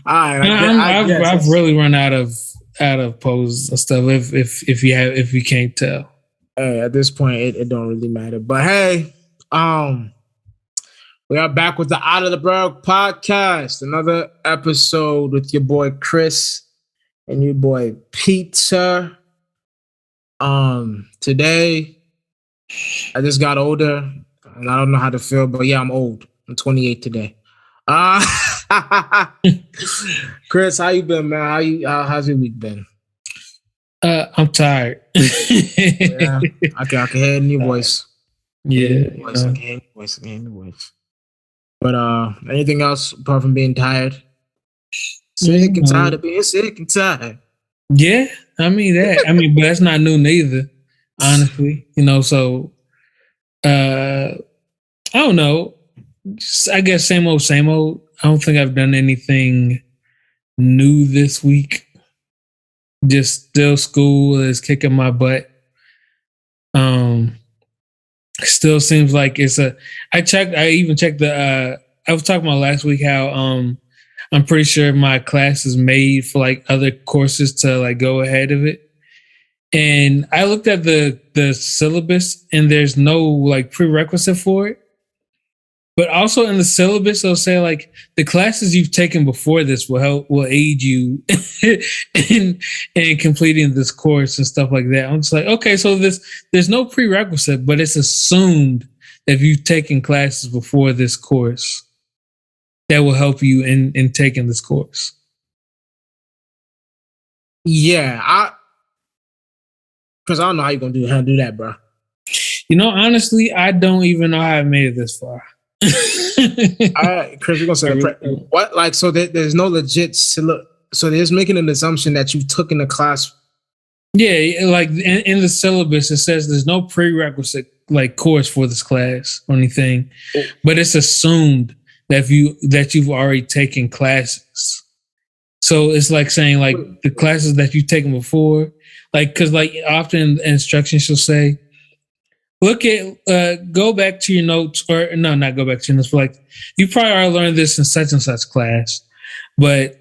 All right, I've really run out of poses and stuff. If you can't tell. Hey, at this point, it don't really matter. But hey, we are back with the Out of the Berg podcast. Another episode with your boy Chris and your boy Peter. Today I just got older and I don't know how to feel, but yeah, I'm old. I'm 28 today. Uh Chris, how you been, man? How's your week been? I'm tired. Yeah, I can hear it in your voice. Yeah, I can hear your voice. But anything else apart from being tired? Sick and tired of being sick and tired. Yeah, I mean, but that's not new neither, honestly. So I don't know. Just, I guess same old, same old. I don't think I've done anything new this week. Just still school is kicking my butt. Still seems like it's I even checked I was talking about last week how I'm pretty sure my class is made for like other courses to like go ahead of it. And I looked at the syllabus and there's no like prerequisite for it. But also in the syllabus, it'll say like the classes you've taken before this will aid you in completing this course and stuff like that. I'm just like, okay, so there's no prerequisite, but it's assumed that if you've taken classes before this course, that will help you in taking this course. Yeah, because I don't know how you're gonna do that, bro. Honestly, I don't even know how I made it this far. All right, Chris, we're gonna say what? Like, so there's no legit. So they're just making an assumption that you took in the class. Yeah, like in the syllabus, it says there's no prerequisite like course for this class or anything, but it's assumed that you've already taken classes. So it's like saying like the classes that you've taken before, like because like often instructions will say, look at go back to your notes, or no, not go back to your notes, but like you probably already learned this in such and such class, but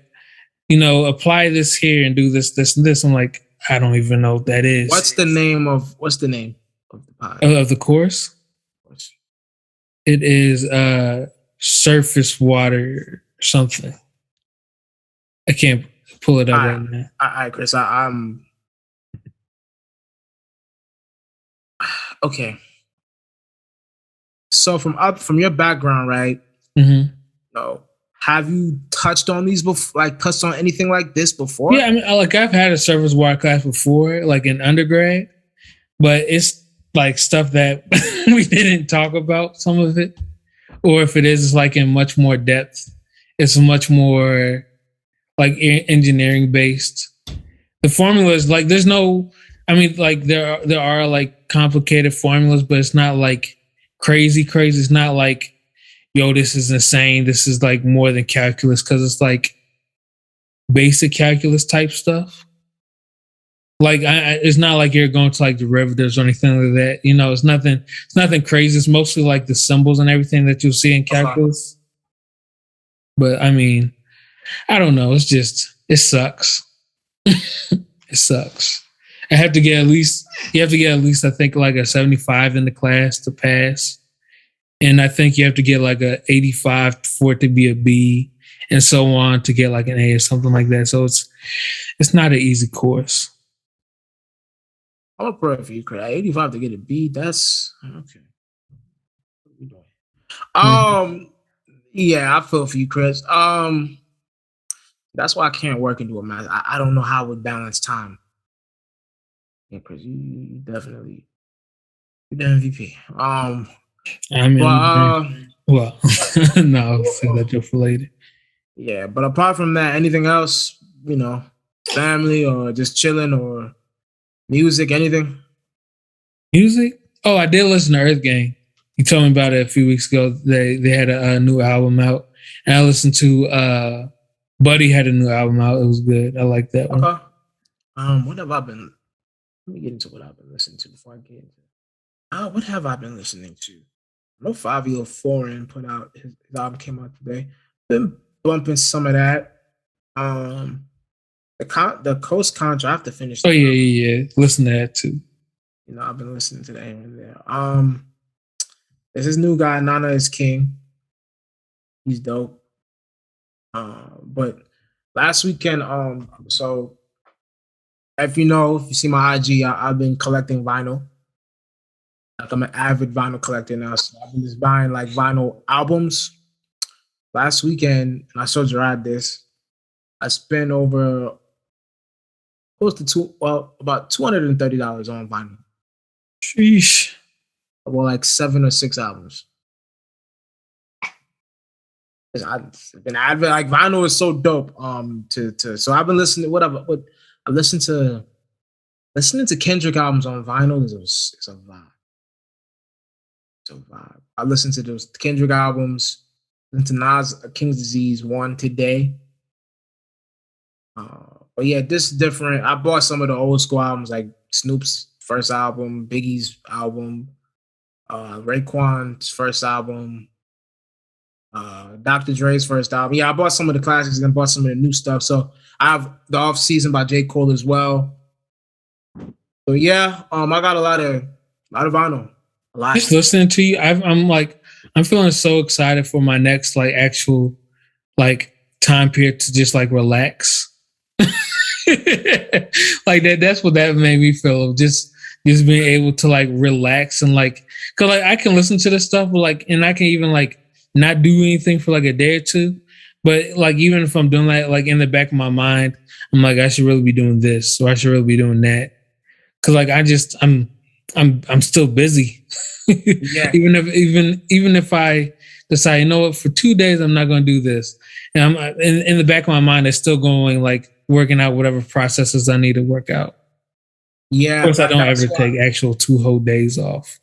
apply this here and do this, this, and this. I'm like, I don't even know what that is. What's the name of the pod? Of the course? It is surface water something. I can't pull it up right now. All right, Chris, I'm okay. So from your background, right? Mm-hmm. No. Have you touched on these before? Like touched on anything like this before? Yeah, I mean, like I've had a surface water class before, like in undergrad, but it's like stuff that we didn't talk about. Some of it, or if it is, it's like in much more depth. It's much more like engineering based. The formulas, like, there's no. I mean, like there are like complicated formulas, but it's not like crazy. It's not like, yo, this is insane. This is like more than calculus, because it's like basic calculus type stuff. Like it's not like you're going to like derivatives or anything like that. It's nothing. It's nothing crazy. It's mostly like the symbols and everything that you'll see in calculus. But I mean, I don't know. It's just it sucks. It sucks. You have to get at least I think like a 75 in the class to pass. And I think you have to get like a 85 for it to be a B, and so on to get like an A or something like that. So it's not an easy course. I'm a pro for you, Chris. 85 to get a B. That's okay. Yeah, I feel for you, Chris. That's why I can't work and do a math. I don't know how I would balance time. Yeah, Chris, you definitely you're the MVP. I mean, well, no, so that you're related. Yeah, but apart from that, anything else? Family or just chilling or music, anything? Music? Oh, I did listen to Earth Gang. You told me about it a few weeks ago. They had a new album out, and I listened to Buddy had a new album out. It was good. I like that one. What have I been? Let me get into what I've been listening to before I get into. What have I been listening to? I know Fabio Foreign put out his album came out today. Been bumping some of that. The Coast Contra. I have to finish. Oh yeah. Listen to that too. I've been listening to that here and there. There's this new guy, Nana is King. He's dope. But last weekend, so if you see my IG, I've been collecting vinyl. Like I'm an avid vinyl collector now, so I've been just buying like vinyl albums. Last weekend, and I showed Gerard this. I spent over close to about $230 on vinyl. Sheesh. Well, like 7 or 6 albums. I've been avid, like vinyl is so dope. So I've been listening to I listened to listening to Kendrick albums on vinyl is a vibe. It's a vibe. I listened to those Kendrick albums, listened to Nas King's Disease 1 today. But yeah, this is different. I bought some of the old school albums like Snoop's first album, Biggie's album, Raekwon's first album, Dr. Dre's first album. Yeah, I bought some of the classics and bought some of the new stuff. So I have the Off Season by J. Cole as well. So yeah, I got a lot of vinyl. A lot. Just listening to you, I'm feeling so excited for my next like actual like time period to just like relax. Like that's what that made me feel. Just being able to like relax and like, cause like I can listen to this stuff, but like, and I can even like not do anything for like a day or two. But like, even if I'm doing that, like in the back of my mind, I'm like, I should really be doing this, or I should really be doing that. Cause like, I'm still busy. Yeah. even if I decide, you know what, for 2 days, I'm not going to do this. And I'm in the back of my mind, it's still going like working out whatever processes I need to work out. Yeah. Of course, I don't ever take actual 2 whole days off.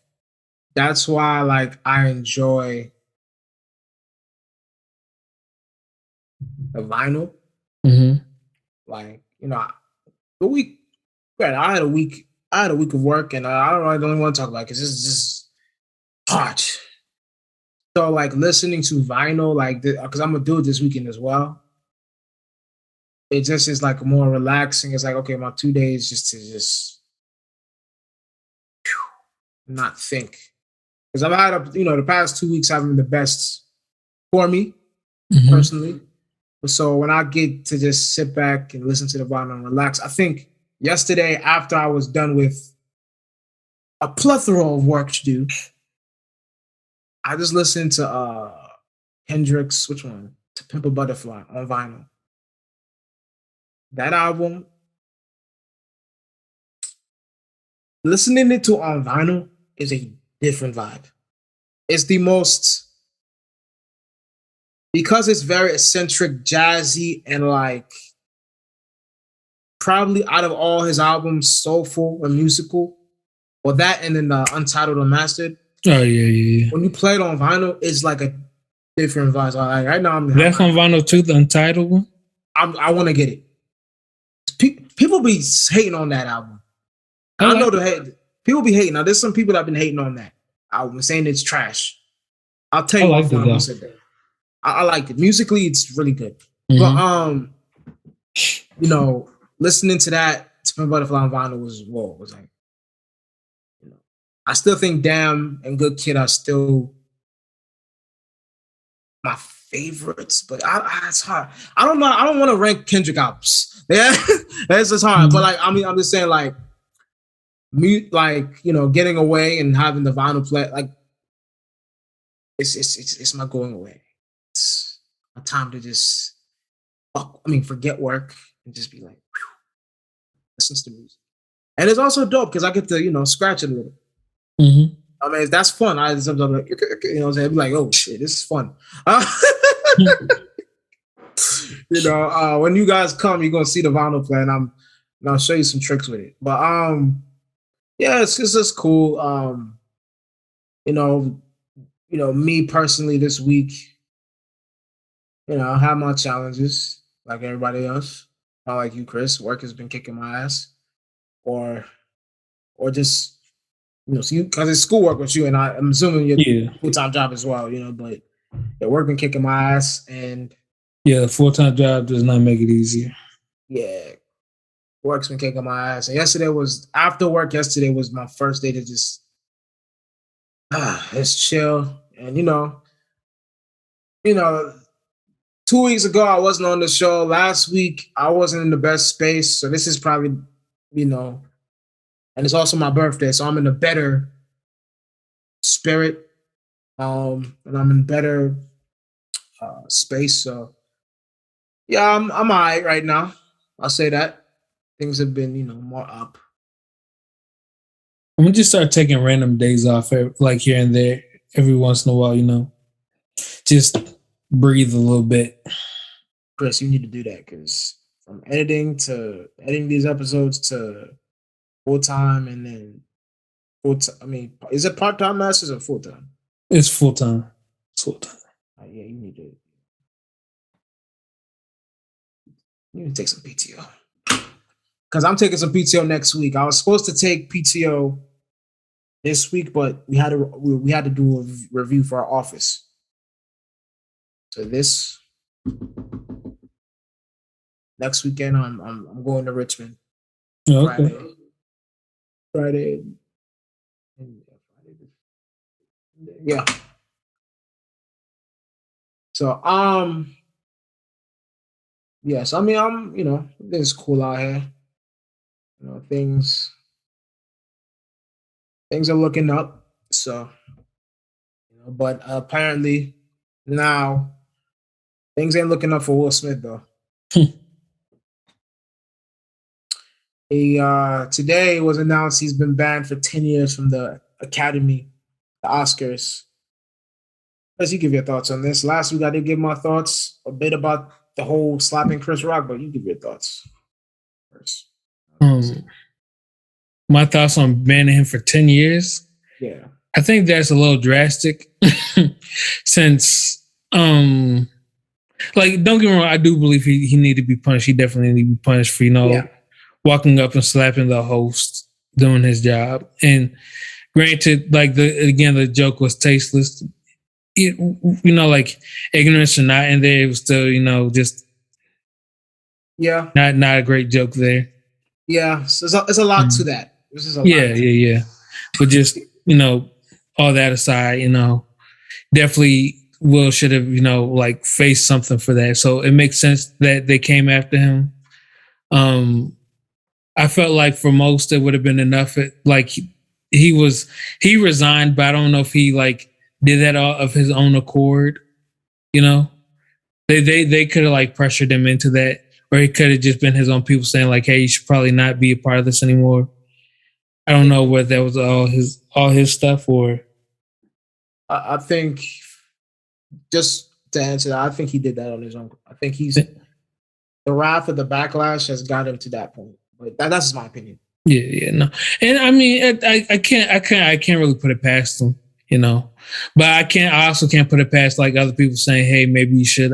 That's why like I enjoy the vinyl. Mm-hmm. Like, the week, I had a week of work, and I don't really want to talk about it because this is just hard. So, like, listening to vinyl, like, because I'm gonna do it this weekend as well. It just is like more relaxing. It's like, okay, my 2 days just to not think, because I've had the past 2 weeks haven't been the best for me personally. So when I get to just sit back and listen to the vinyl and relax, I think yesterday after I was done with a plethora of work to do, I just listened to Hendrix, which one? To Pimp a Butterfly on vinyl. That album, listening it to on vinyl is a different vibe. It's the most, because it's very eccentric, jazzy, and like probably out of all his albums, soulful and musical. Well, that and then Untitled Unmastered. Oh yeah. When you play it on vinyl, it's like a different vibe. So like right now, that's on vinyl too, the Untitled one. I want to get it. People be hating on that album. I know the hate. People be hating. Now, there's some people that have been hating on that album, saying it's trash. I'll tell you what who said that. I liked it. Musically, it's really good. Mm-hmm. But listening to that, to Pimp a Butterfly on vinyl was like, I still think Damn and Good Kid are still my favorites, but it's hard. I don't know. I don't want to rank Kendrick albums. Yeah, that's just hard. Mm-hmm. But like, I mean, I'm just saying, like, getting away and having the vinyl play, like, it's my going away. It's a time to just, forget work and just be like, listen to music. And it's also dope because I get to, scratch it a little. Mm-hmm. I mean, that's fun. I sometimes I'm like, what I'm saying? I'd be like, oh shit, this is fun. When you guys come, you're gonna see the vinyl play, and I'll show you some tricks with it. But yeah, it's just cool. Me personally this week, I have my challenges like everybody else. Not like you, Chris. Work has been kicking my ass, or just because it's schoolwork with you, and I'm assuming your full-time job as well. But work been kicking my ass, and Yeah, a full-time job does not make it easier. Yeah, work's been kicking my ass. And yesterday was after work. Yesterday was my first day to just just chill. And you know, 2 weeks ago I wasn't on the show. Last week I wasn't in the best space. So this is probably, you know, and it's also my birthday, so I'm in a better spirit. And I'm in better space. So yeah, I'm alright right now. I'll say that things have been, more up. I'm gonna just start taking random days off, like here and there, every once in a while. Just breathe a little bit. Chris, you need to do that because from editing these episodes to full time and then full time. I mean, is it part time masters or full time? It's full time. It's full time. Yeah, you need to take some PTO because I'm taking some PTO next week. I was supposed to take PTO this week, but we had to do a review for our office. So this next weekend, I'm going to Richmond. Oh, okay. Friday. Yeah. So yes, I mean it's cool out here. Things are looking up. So but apparently now things ain't looking up for Will Smith though. Today it was announced he's been banned for 10 years from the Academy, the Oscars. Let's you give your thoughts on this. Last week I did give my thoughts a bit about the whole slapping Chris Rock, but you give your thoughts first. My thoughts on banning him for 10 years. Yeah. I think that's a little drastic since like don't get me wrong, I do believe he need to be punished. He definitely need to be punished for, walking up and slapping the host doing his job. And granted, like the joke was tasteless. Like ignorance or not in there, it was still, just not a great joke there. Yeah, so it's a lot to that. This is a lot. Yeah. But just all that aside, definitely Will should have like faced something for that. So it makes sense that they came after him. I felt like for most it would have been enough. Like he resigned, but I don't know if he like did that all of his own accord. They could have like pressured him into that, or it could have just been his own people saying like, "Hey, you should probably not be a part of this anymore." I don't know whether that was all his stuff or. I think just to answer that, I think he did that on his own. I think the wrath of the backlash has got him to that point. But that's my opinion. Yeah, no, and I mean, I can't really put it past him, but I also can't put it past like other people saying, hey, maybe you should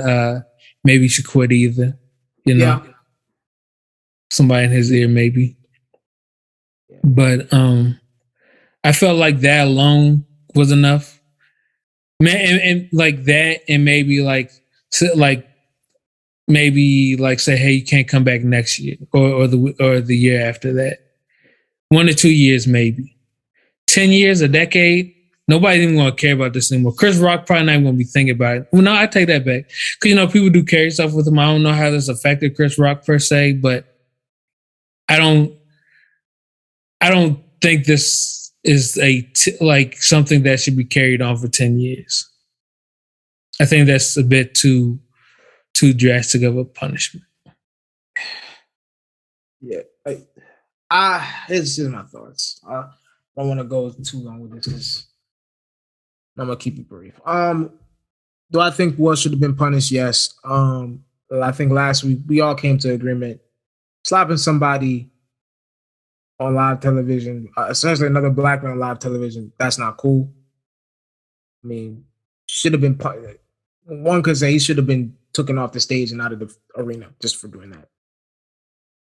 quit either, Yeah. Somebody in his ear maybe, but I felt like that alone was enough, man, and like that, and maybe maybe like say, hey, you can't come back next year or the year after that. 1 to 2 years, maybe. 10 years, a decade, nobody's even going to care about this anymore. Chris Rock probably not even going to be thinking about it. Well, no, I take that back. Because, people do carry stuff with him. I don't know how this affected Chris Rock per se, but I don't think this is like something that should be carried on for 10 years. I think that's a bit too drastic of a punishment. Yeah. It's just my thoughts. I don't want to go too long with this because I'm gonna keep it brief. Do I think Will should have been punished? Yes. I think last week we all came to agreement. Slapping somebody on live television, especially another black man on live television, that's not cool. I mean, should have been one could say he should have been taken off the stage and out of the arena just for doing that.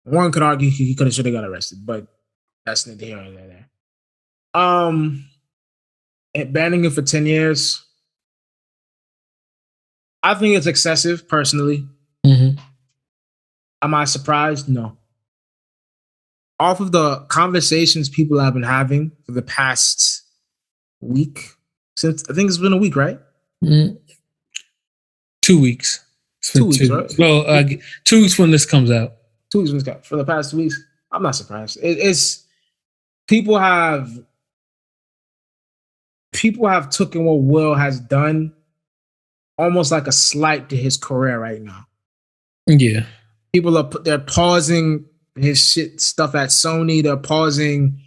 One could argue he should have got arrested, but that's neither here nor there. And banning him for 10 years. I think it's excessive, personally. Mm-hmm. Am I surprised? No. Off of the conversations people have been having for the past week, since I think it's been a week, right? Mm. 2 weeks. It's been 2 weeks, 2 right? weeks. Well, 2 weeks when this comes out. 2 weeks when it's got for the past 2 weeks. I'm not surprised. It's people have taken what Will has done almost like a slight to his career right now. Yeah. People they're pausing his shit stuff at Sony. They're pausing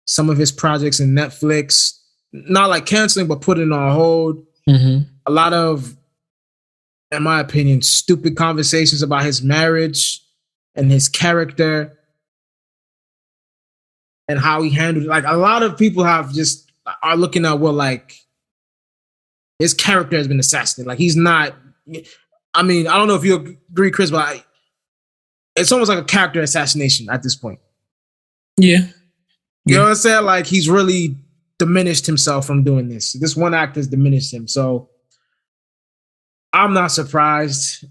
some of his projects in Netflix. Not like canceling, but putting on hold. Mm-hmm. A lot of, in my opinion, stupid conversations about his marriage and his character and how he handled it. Like a lot of people are looking at Will like his character has been assassinated. Like he's not. I mean, I don't know if you agree, Chris, but it's almost like a character assassination at this point. Yeah. You know what I'm saying? Like he's really diminished himself from doing this. This one act has diminished him. So I'm not surprised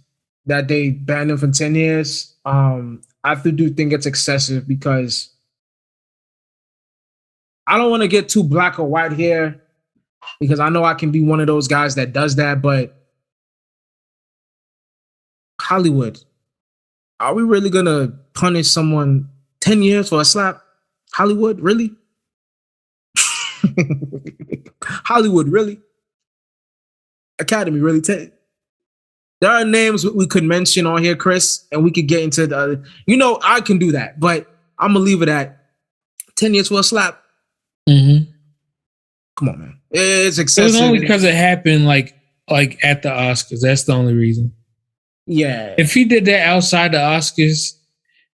that they banned him for 10 years. I do think it's excessive because I don't want to get too black or white here because I know I can be one of those guys that does that, but Hollywood, are we really going to punish someone 10 years for a slap? Hollywood, really? Hollywood, really? Academy, really? There are names we could mention on here, Chris, and we could get into the. I can do that, but I'm gonna leave it at 10 years for a slap. Mm-hmm. Come on, man. It's excessive. It was only because it happened like at the Oscars. That's the only reason. Yeah. If he did that outside the Oscars,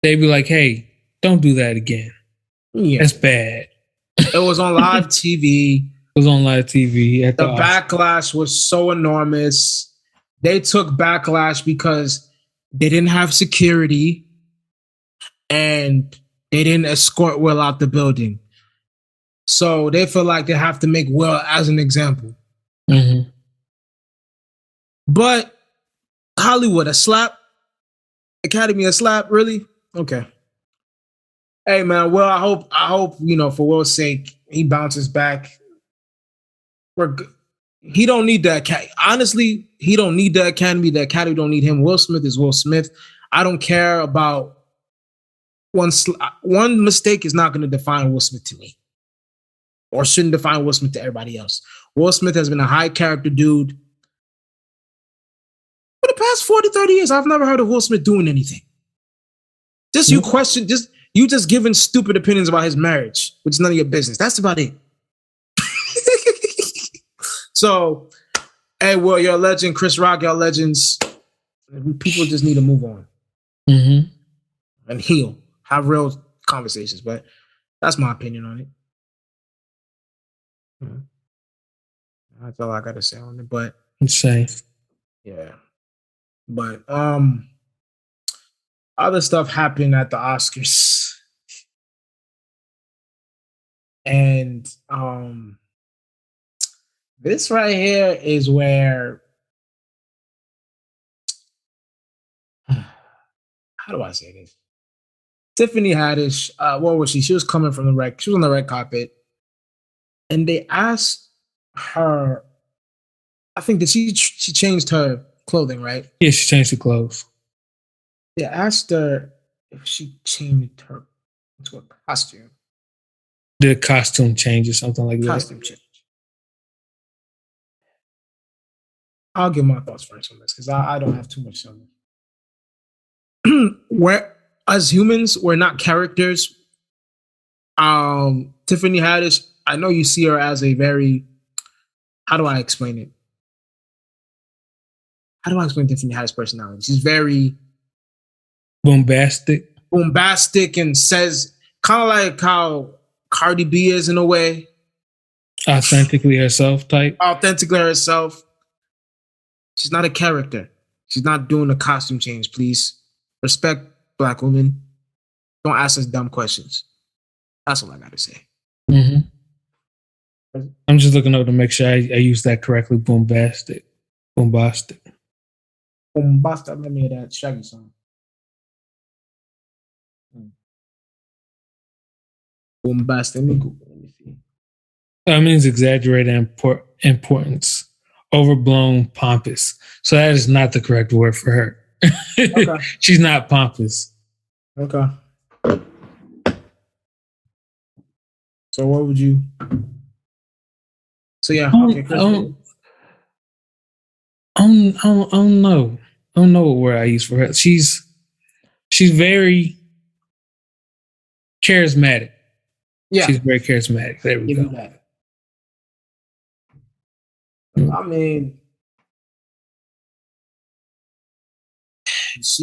they'd be like, "Hey, don't do that again. Yeah. That's bad." It was on live TV. It was on live TV. At the backlash was so enormous. They took backlash because they didn't have security and they didn't escort Will out the building. So they feel like they have to make Will as an example. Mm-hmm. But Hollywood, a slap? Academy, a slap? Really? Okay. Hey man, well, I hope, for Will's sake, he bounces back. He don't need that. Honestly, he don't need the Academy. The Academy don't need him. Will Smith is Will Smith. I don't care about one mistake is not going to define Will Smith to me, or shouldn't define Will Smith to everybody else. Will Smith has been a high character dude for the past 40, 30 years. I've never heard of Will Smith doing anything. You just giving stupid opinions about his marriage, which is none of your business. That's about it. So, hey, Will, you're a legend. Chris Rock, you're legends. People just need to move on. Mm-hmm. And heal. Have real conversations. But that's my opinion on it. That's all I got to say on it. But insane. Yeah. But other stuff happened at the Oscars. And this right here is where, how do I say this? Tiffany Haddish, what was she? She was coming from she was on the red carpet. And they asked her, I think that she changed her clothing, right? Yeah, she changed her clothes. They asked her if she changed her into a costume. Did a costume change or something like that? Costume change. I'll give my thoughts first on this because I don't have too much on it. Where as humans, we're not characters. Tiffany Haddish, I know you see her as a very, how do I explain it? How do I explain Tiffany Haddish's personality? She's very bombastic and says kind of like how Cardi B is in a way. Authentically herself type. Authentically herself. She's not a character. She's not doing a costume change, please. Respect Black women. Don't ask us dumb questions. That's all I got to say. Mm-hmm. I'm just looking up to make sure I use that correctly. Bombastic. Bombasta. Let me hear that Shaggy song. Bombasta. Let me Google. Let me see. That means exaggerated importance, overblown, pompous. So that is not the correct word for her. Okay. She's not pompous. Okay. So what would you? So yeah. Okay. I don't know. I don't know what word I use for her. She's very charismatic. Yeah. She's very charismatic. There we go. That. I mean,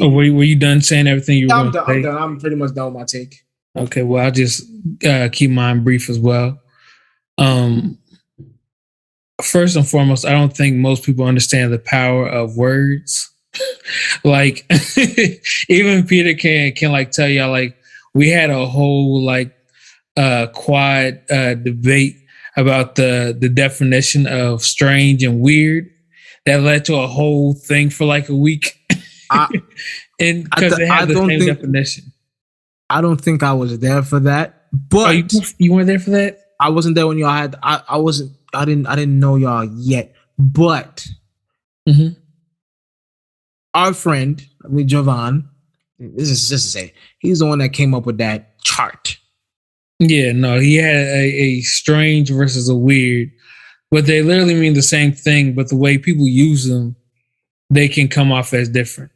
were you done saying everything you were going to say? I'm done. I'm pretty much done with my take. Okay, well, I'll just keep mine brief as well. First and foremost, I don't think most people understand the power of words. Like, even Peter can like tell y'all, like, we had a whole like quad debate about the definition of strange and weird that led to a whole thing for like a week. And because they have the same definition. I don't think I was there for that. But you weren't there for that? I wasn't there when y'all had I wasn't I didn't know y'all yet. But our friend, Jovan, this is just to say, he's the one that came up with that chart. Yeah, no, he had a strange versus a weird, but they literally mean the same thing, but the way people use them, they can come off as different.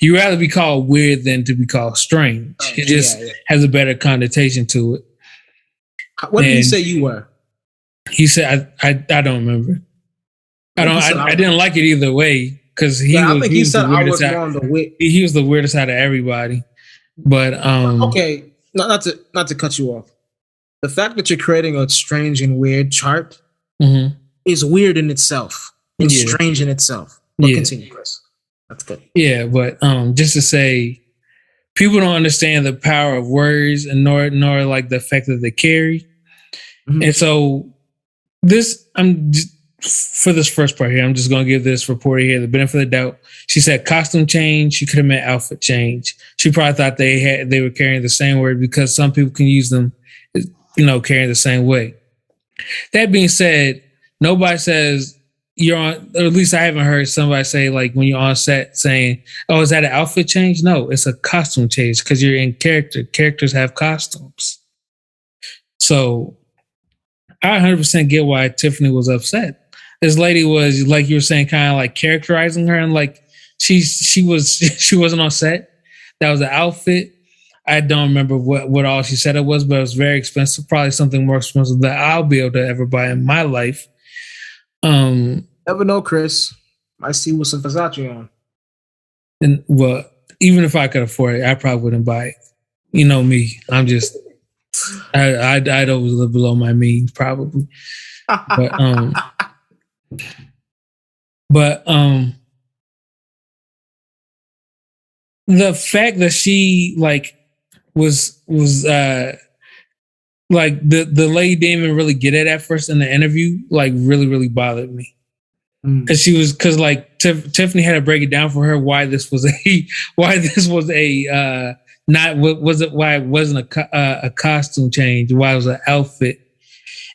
You'd rather be called weird than to be called strange. It just has a better connotation to it. What did he say you were? He said, I don't remember. I didn't like it either way because he was the weirdest out of everybody. But okay, not to cut you off. The fact that you're creating a strange and weird chart is weird in itself and strange in itself. But continue, Chris. That's good. Yeah, but just to say, people don't understand the power of words and nor like the effect that they carry. And so for this first part here, I'm just going to give this reporter here the benefit of the doubt. She said costume change. She could have meant outfit change. She probably thought they were carrying the same word because some people can use them, carrying the same way. That being said, nobody says you're on, or at least I haven't heard somebody say like when you're on set saying, oh, is that an outfit change? No, it's a costume change because you're in character. Characters have costumes. So I 100% get why Tiffany was upset. This lady was, like you were saying, kind of like characterizing her, and like she wasn't on set. That was an outfit. I don't remember what all she said it was, but it was very expensive. Probably something more expensive that I'll be able to ever buy in my life. Never know, Chris. I see with some Versace on. And well, even if I could afford it, I probably wouldn't buy it. You know me. I'm just I'd always live below my means, probably. But the fact that she like was like the lady didn't even really get it at first in the interview, like really bothered me. Because Tiffany had to break it down for her why this was why it wasn't a costume change, why it was an outfit,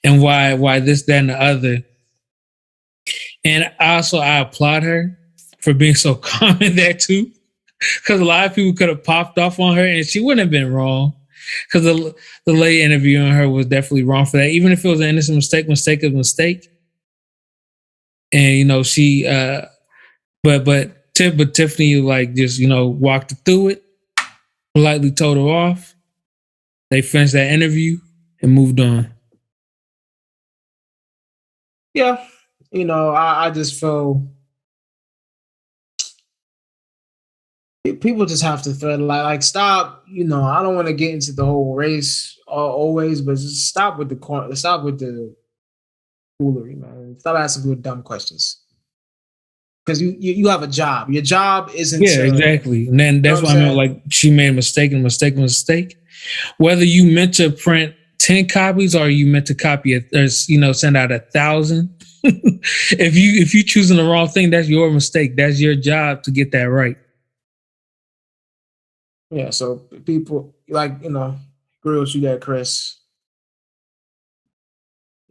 and why this, that, and the other. And also, I applaud her for being so calm in that too, because a lot of people could have popped off on her, and she wouldn't have been wrong. Because the lady interviewing her was definitely wrong for that, even if it was an innocent mistake is a mistake. And she, but Tiffany like just walked through it, politely told her off. They finished that interview and moved on. Yeah. I just feel people just have to thread like stop. I don't want to get into the whole race always, but just stop with the foolery, man. Stop asking people dumb questions because you have a job. Your job isn't. Yeah, exactly. And then that's why I meant like she made a mistake. Whether you meant to print 10 copies or you meant to copy it, send out 1,000. if you choosing the wrong thing, that's your mistake. That's your job to get that right. Yeah, so people like, agree with you there, Chris.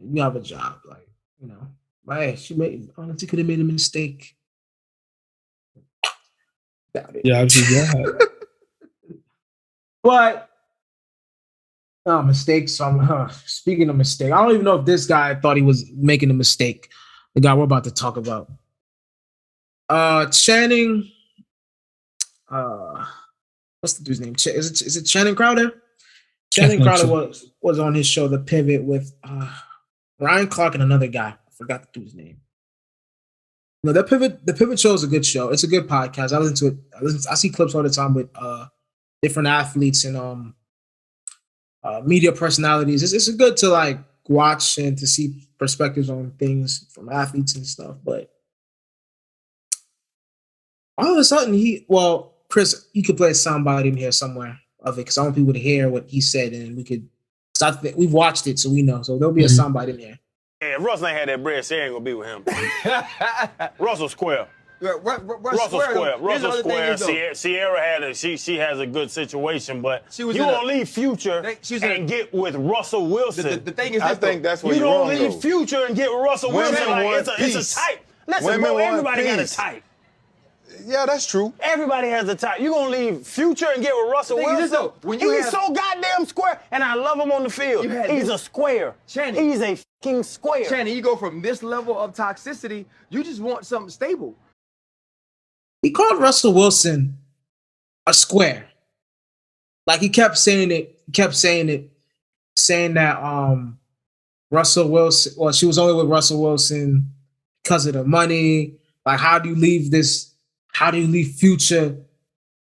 You have a job, like, but hey, she made honestly could have made a mistake. Doubt it. Job's your job. But mistakes. Speaking of mistake, I don't even know if this guy thought he was making a mistake. The guy we're about to talk about. Channing. What's the dude's name? Is it Channing Crowder? Channing Crowder was on his show The Pivot with Ryan Clark and another guy. I forgot the dude's name. No, the Pivot show is a good show. It's a good podcast. I listen to it. I see clips all the time with different athletes and media personalities. It's good to like watch and to see perspectives on things from athletes and stuff. But all of a sudden, Chris, you could play a soundbite in here somewhere of it because I want people to hear what he said and we could. We've watched it, so we know. So there'll be a soundbite in there. Yeah, if Russell ain't had that bread, she ain't gonna be with him. Russell Square. Russell Square. Sierra had a she has a good situation, but you don't leave Future and get with Russell Wilson. The thing is, I think that's what you don't leave Future and get Russell Wilson. Like it's a type. Listen, bro, everybody got a type. Yeah, that's true. Everybody has a type. You gonna leave Future and get with Russell Wilson? He's so goddamn square, and I love him on the field. He's a square. Channing, he's a fucking square. Channing, you go from this level of toxicity, you just want something stable. He called Russell Wilson a square. Like he kept saying it, saying that Russell Wilson, well, she was only with Russell Wilson because of the money. Like, how do you leave Future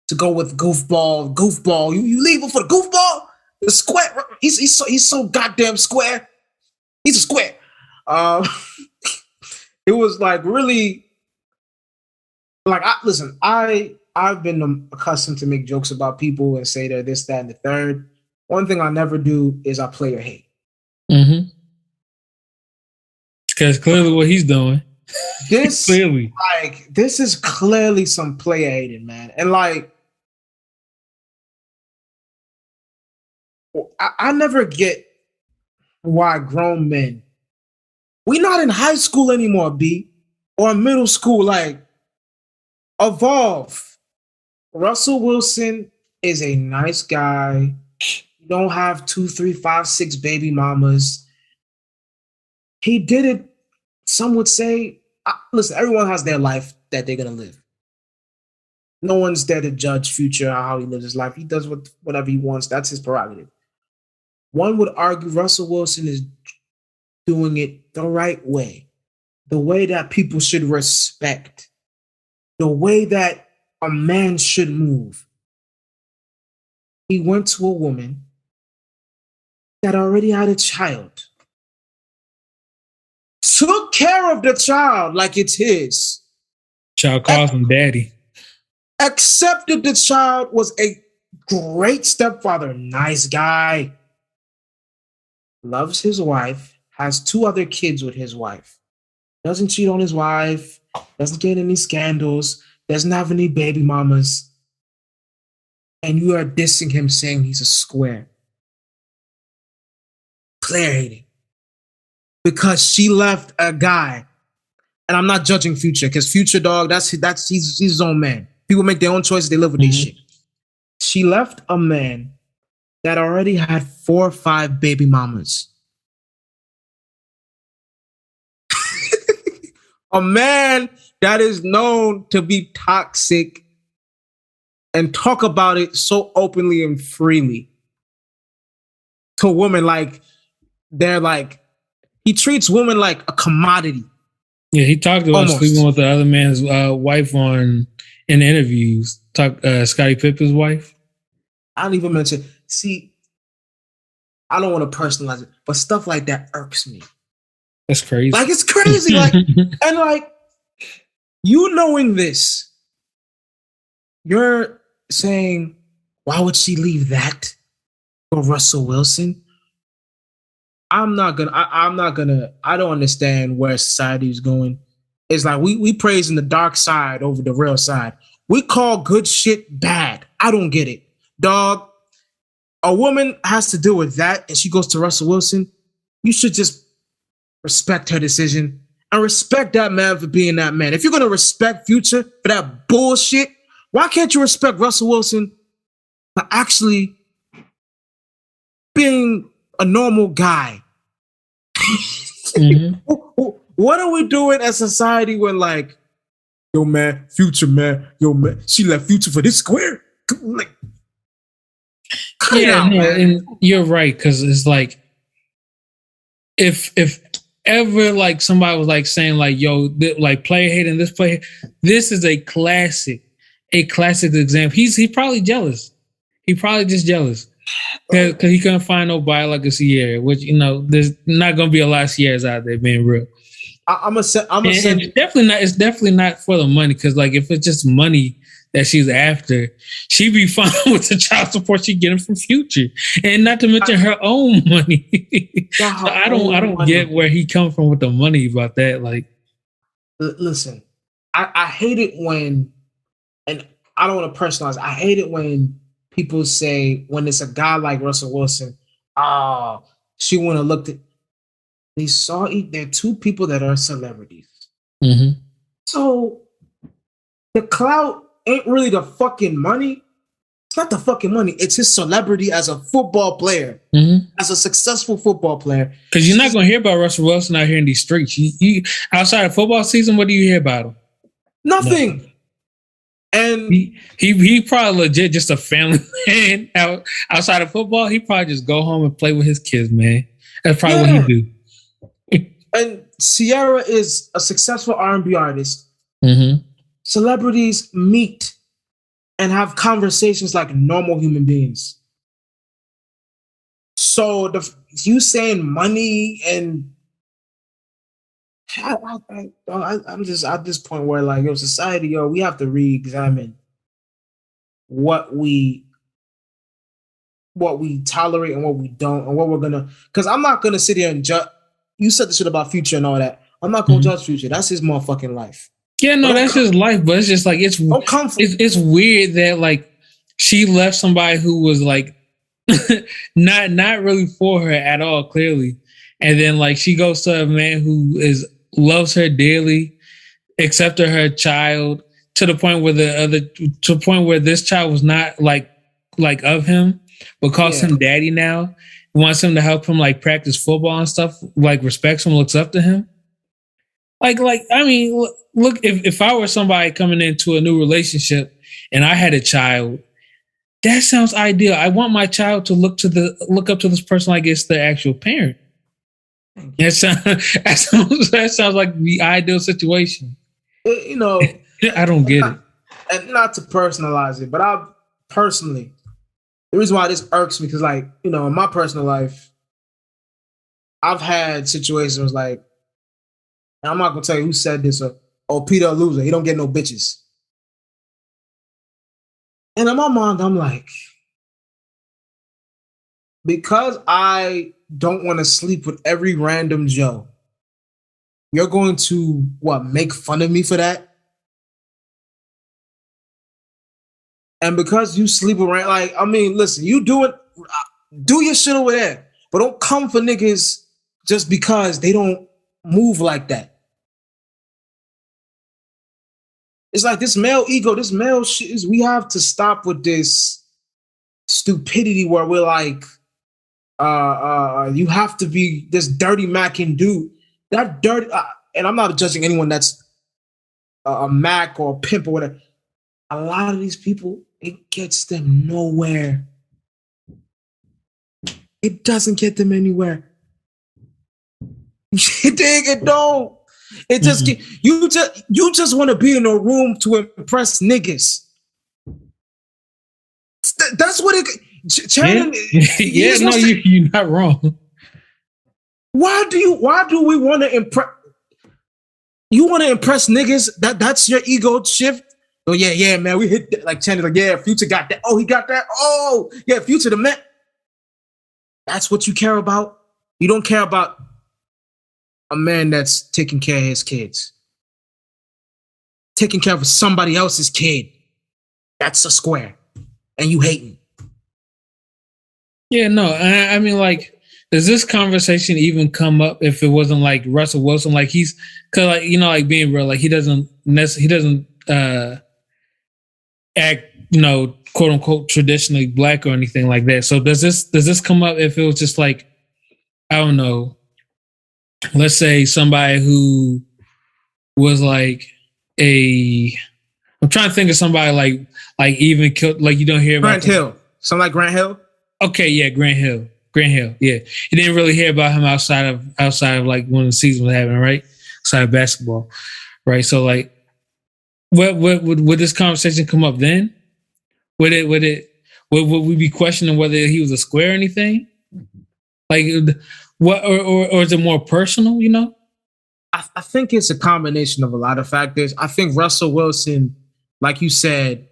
to go with goofball? You leave him for the goofball? The square. He's so goddamn square. He's a square. It was like really like I've been accustomed to make jokes about people and say they're this, that, and the third. One thing I never do is I play or hate. Mm-hmm. Because clearly what he's doing. This is clearly some player hating, man. And like I never get why grown men, we're not in high school anymore, B, or middle school, like evolve. Russell Wilson is a nice guy. You don't have 2, 3, 5, 6 baby mamas. He did it. Some would say, listen, everyone has their life that they're going to live. No one's there to judge Future how he lives his life. He does whatever he wants. That's his prerogative. One would argue Russell Wilson is doing it the right way, the way that people should respect, the way that a man should move. He went to a woman that already had a child, took care of the child like it's his. Child calls him daddy. Accepted the child, was a great stepfather, nice guy. Loves his wife, has 2 other kids with his wife. Doesn't cheat on his wife, doesn't get any scandals, doesn't have any baby mamas. And you are dissing him saying he's a square. Player hating. Because she left a guy. And I'm not judging Future, because Future, dog, he's his own man. People make their own choices, they live with their shit. She left a man that already had 4 or 5 baby mamas. A man that is known to be toxic and talk about it so openly and freely to women, like they're like, he treats women like a commodity. Yeah, he talked about sleeping with the other man's wife in interviews. Scottie Pippen's wife. I don't even mention. See, I don't want to personalize it, but stuff like that irks me. That's crazy. Like, it's crazy. Like, and like, you knowing this, you're saying, why would she leave that for Russell Wilson? I'm not gonna. I don't understand where society is going. It's like we praising the dark side over the real side. We call good shit bad. I don't get it, dog. A woman has to deal with that, and she goes to Russell Wilson. You should just respect her decision and respect that man for being that man. If you're gonna respect Future for that bullshit, why can't you respect Russell Wilson for actually being a normal guy? Mm-hmm. What are we doing as society when like, yo man, Future man, yo man, she left Future for this square? Like, yeah, no, and you're right, because it's like if ever like somebody was like saying like, yo, like player hating this player, this is a classic example. He's probably jealous. He probably just jealous because he couldn't find nobody like a Sierra, which there's not gonna be a lot of Sierras out there, being real. It's definitely not for the money, because like if it's just money that she's after, she'd be fine with the child support she's getting from Future, and not to mention her own money. So I don't get where he comes from with the money about that. Like, listen, I hate it when, and I don't want to personalize. I hate it when people say when it's a guy like Russell Wilson, she wouldn't have looked at. They saw they're two people that are celebrities. Mm-hmm. So the clout ain't really the fucking money. It's not the fucking money. It's his celebrity as a football player, as a successful football player. Because you're not going to hear about Russell Wilson out here in these streets. You outside of football season, what do you hear about him? Nothing. And he probably legit just a family man outside of football. He probably just go home and play with his kids, man. That's probably what he do. And Sierra is a successful R&B artist. Mm-hmm. Celebrities meet and have conversations like normal human beings. So you saying money and I'm just at this point where like, society, we have to re-examine what we tolerate and what we don't, and what we're gonna. Because I'm not gonna sit here and judge. You said the shit about Future and all that. I'm not gonna judge Future. That's his motherfucking life. Yeah, no, that's his life. But it's just like it's weird that like she left somebody who was like not really for her at all, clearly, and then like she goes to a man who loves her dearly, accepted her child to the point where this child was not like of him, but calls him daddy now. Wants him to help him like practice football and stuff, like respects him, looks up to him. Like I mean, look, if I were somebody coming into a new relationship and I had a child, that sounds ideal. I want my child to look up to this person like it's their actual parent. That sounds like the ideal situation. I don't get it. And not to personalize it, but the reason why this irks me, because like, in my personal life, I've had situations like, and I'm not gonna tell you who said this, or Peter a loser, he don't get no bitches. And in my mind, I'm like, because I don't want to sleep with every random Joe, you're going to make fun of me for that? And because you sleep around, like, I mean, listen, do your shit over there, but don't come for niggas just because they don't move like that. It's like this male ego, this male shit we have to stop with this stupidity where we're like, you have to be this dirty Mackin dude. That dirty, and I'm not judging anyone that's a Mac or a pimp or whatever. A lot of these people, it gets them nowhere. It doesn't get them anywhere. You dig? It don't. It just you just want to be in a room to impress niggas. That's what it. You're not wrong. Why do we want to impress? You want to impress niggas? That's your ego shift. Oh yeah, man. We hit that. Like Channing, like Future got that. Oh, he got that. Oh yeah, Future the man. That's what you care about. You don't care about a man that's taking care of his kids. Taking care of somebody else's kid. That's a square. And you hating. Yeah, no. I mean, like, does this conversation even come up if it wasn't like Russell Wilson? Like he's, cause like, you know, like being real, like he doesn't act, you know, quote unquote traditionally black or anything like that. So does this come up if it was just like, I don't know, let's say somebody who was like I'm trying to think of somebody like even killed, like you don't hear about Grant Hill. Something like Grant Hill? Okay, yeah, Grant Hill. Yeah. You didn't really hear about him outside of like when the season was happening, right? Outside of basketball. Right. So like what would this conversation come up then? Would we be questioning whether he was a square or anything? Like what or is it more personal, you know? I think it's a combination of a lot of factors. I think Russell Wilson, like you said,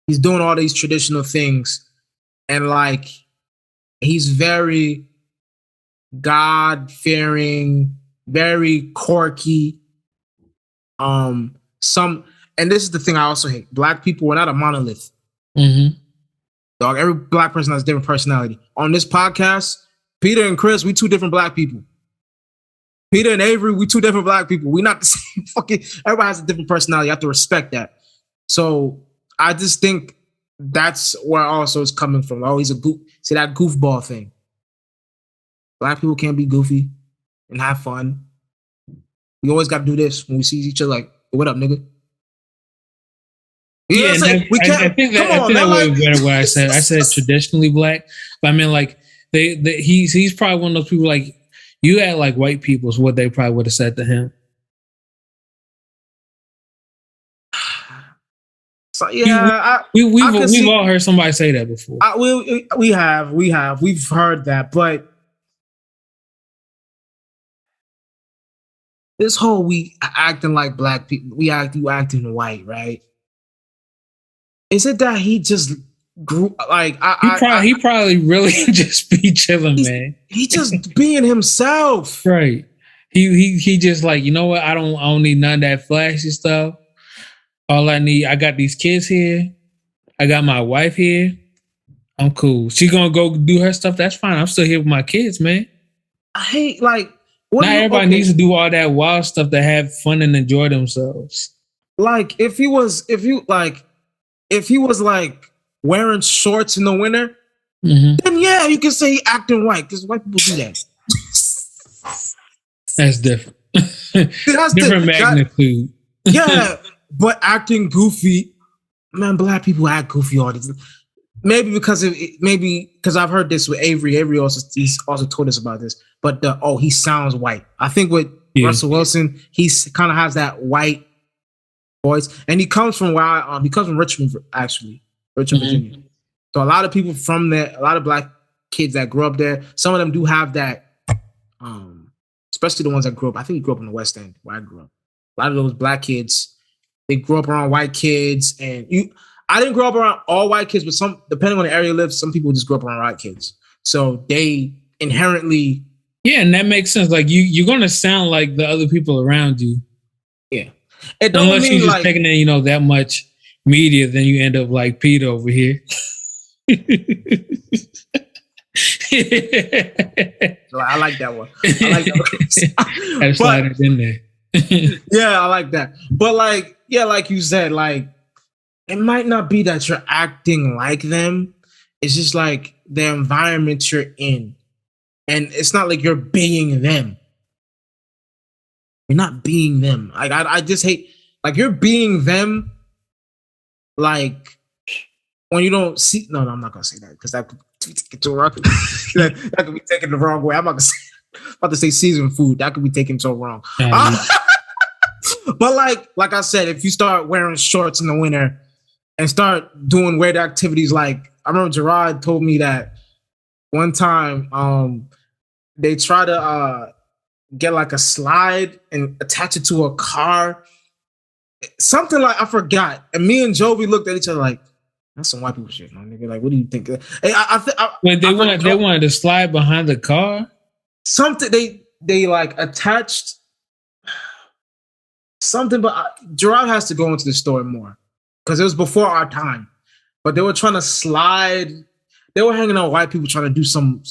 he's doing all these traditional things, and like he's very God-fearing, very quirky. And this is the thing I also hate. Black people, we're not a monolith. Mm-hmm. Dog, every black person has a different personality. On this podcast, Peter and Chris, we two different black people. Peter and Avery, we two different black people. We not the same fucking. Everybody has a different personality. You have to respect that. So I just think that's where also it's coming from. Oh, he's a goof. See that goofball thing. Black people can't be goofy and have fun. We always got to do this when we see each other. Like, what up, nigga? You know what I'm saying? We can't. I think that way better what I said. I said traditionally black, but I mean like he's probably one of those people like. You act like white people is what they probably would have said to him. So yeah, we've all heard somebody say that before. We've heard that, but this whole we acting like black people, you acting white, right? Is it that he just grew like he probably really just be chilling, man. He just being himself. Right. He just like, you know what? I don't need none of that flashy stuff. All I need, I got these kids here. I got my wife here. I'm cool. She gonna go do her stuff. That's fine. I'm still here with my kids, man. I hate like not everybody needs to do all that wild stuff to have fun and enjoy themselves. Like if he was like wearing shorts in the winter, then yeah, you can say he acting white because white people do that. That's different. That's different magnitude. Yeah, but acting goofy, man. Black people act goofy all the time. Maybe because I've heard this with Avery. Avery he's also told us about this. But he sounds white. I think with Russell Wilson, he kind of has that white voice, and he comes from Richmond, actually. Richmond, Virginia. So a lot of people from there, a lot of black kids that grew up there, some of them do have that, especially the ones that grew up. I think he grew up in the West End where I grew up. A lot of those black kids, they grew up around white kids. And I didn't grow up around all white kids, but some, depending on the area you live, some people just grew up around white kids. So they inherently. Yeah, and that makes sense. Like you're going to sound like the other people around you. Yeah. It don't Unless mean you're just like, taking in, that much media, then you end up like Pete over here. I like that one. I slide it in there. Yeah, I like that. But like you said, like it might not be that you're acting like them. It's just like the environment you're in. And it's not like you're being them. You're not being them. Like I just hate like you're being them. Like when you don't see, no, I'm not gonna say that because that could be taken to wrong. that could be taken the wrong way. I'm not about to say seasoned food. That could be taken so wrong. But like I said, if you start wearing shorts in the winter and start doing weird activities, like I remember Gerard told me that one time they try to get like a slide and attach it to a car. Something like I forgot. And me and Jovi looked at each other like, That's some white people shit, man. Nigga, like, what do you think? Hey, Wait, they wanted to slide behind the car. Something they like attached something, but Gerard has to go into the story more because it was before our time. But they were trying to slide. They were hanging out with white people trying to do some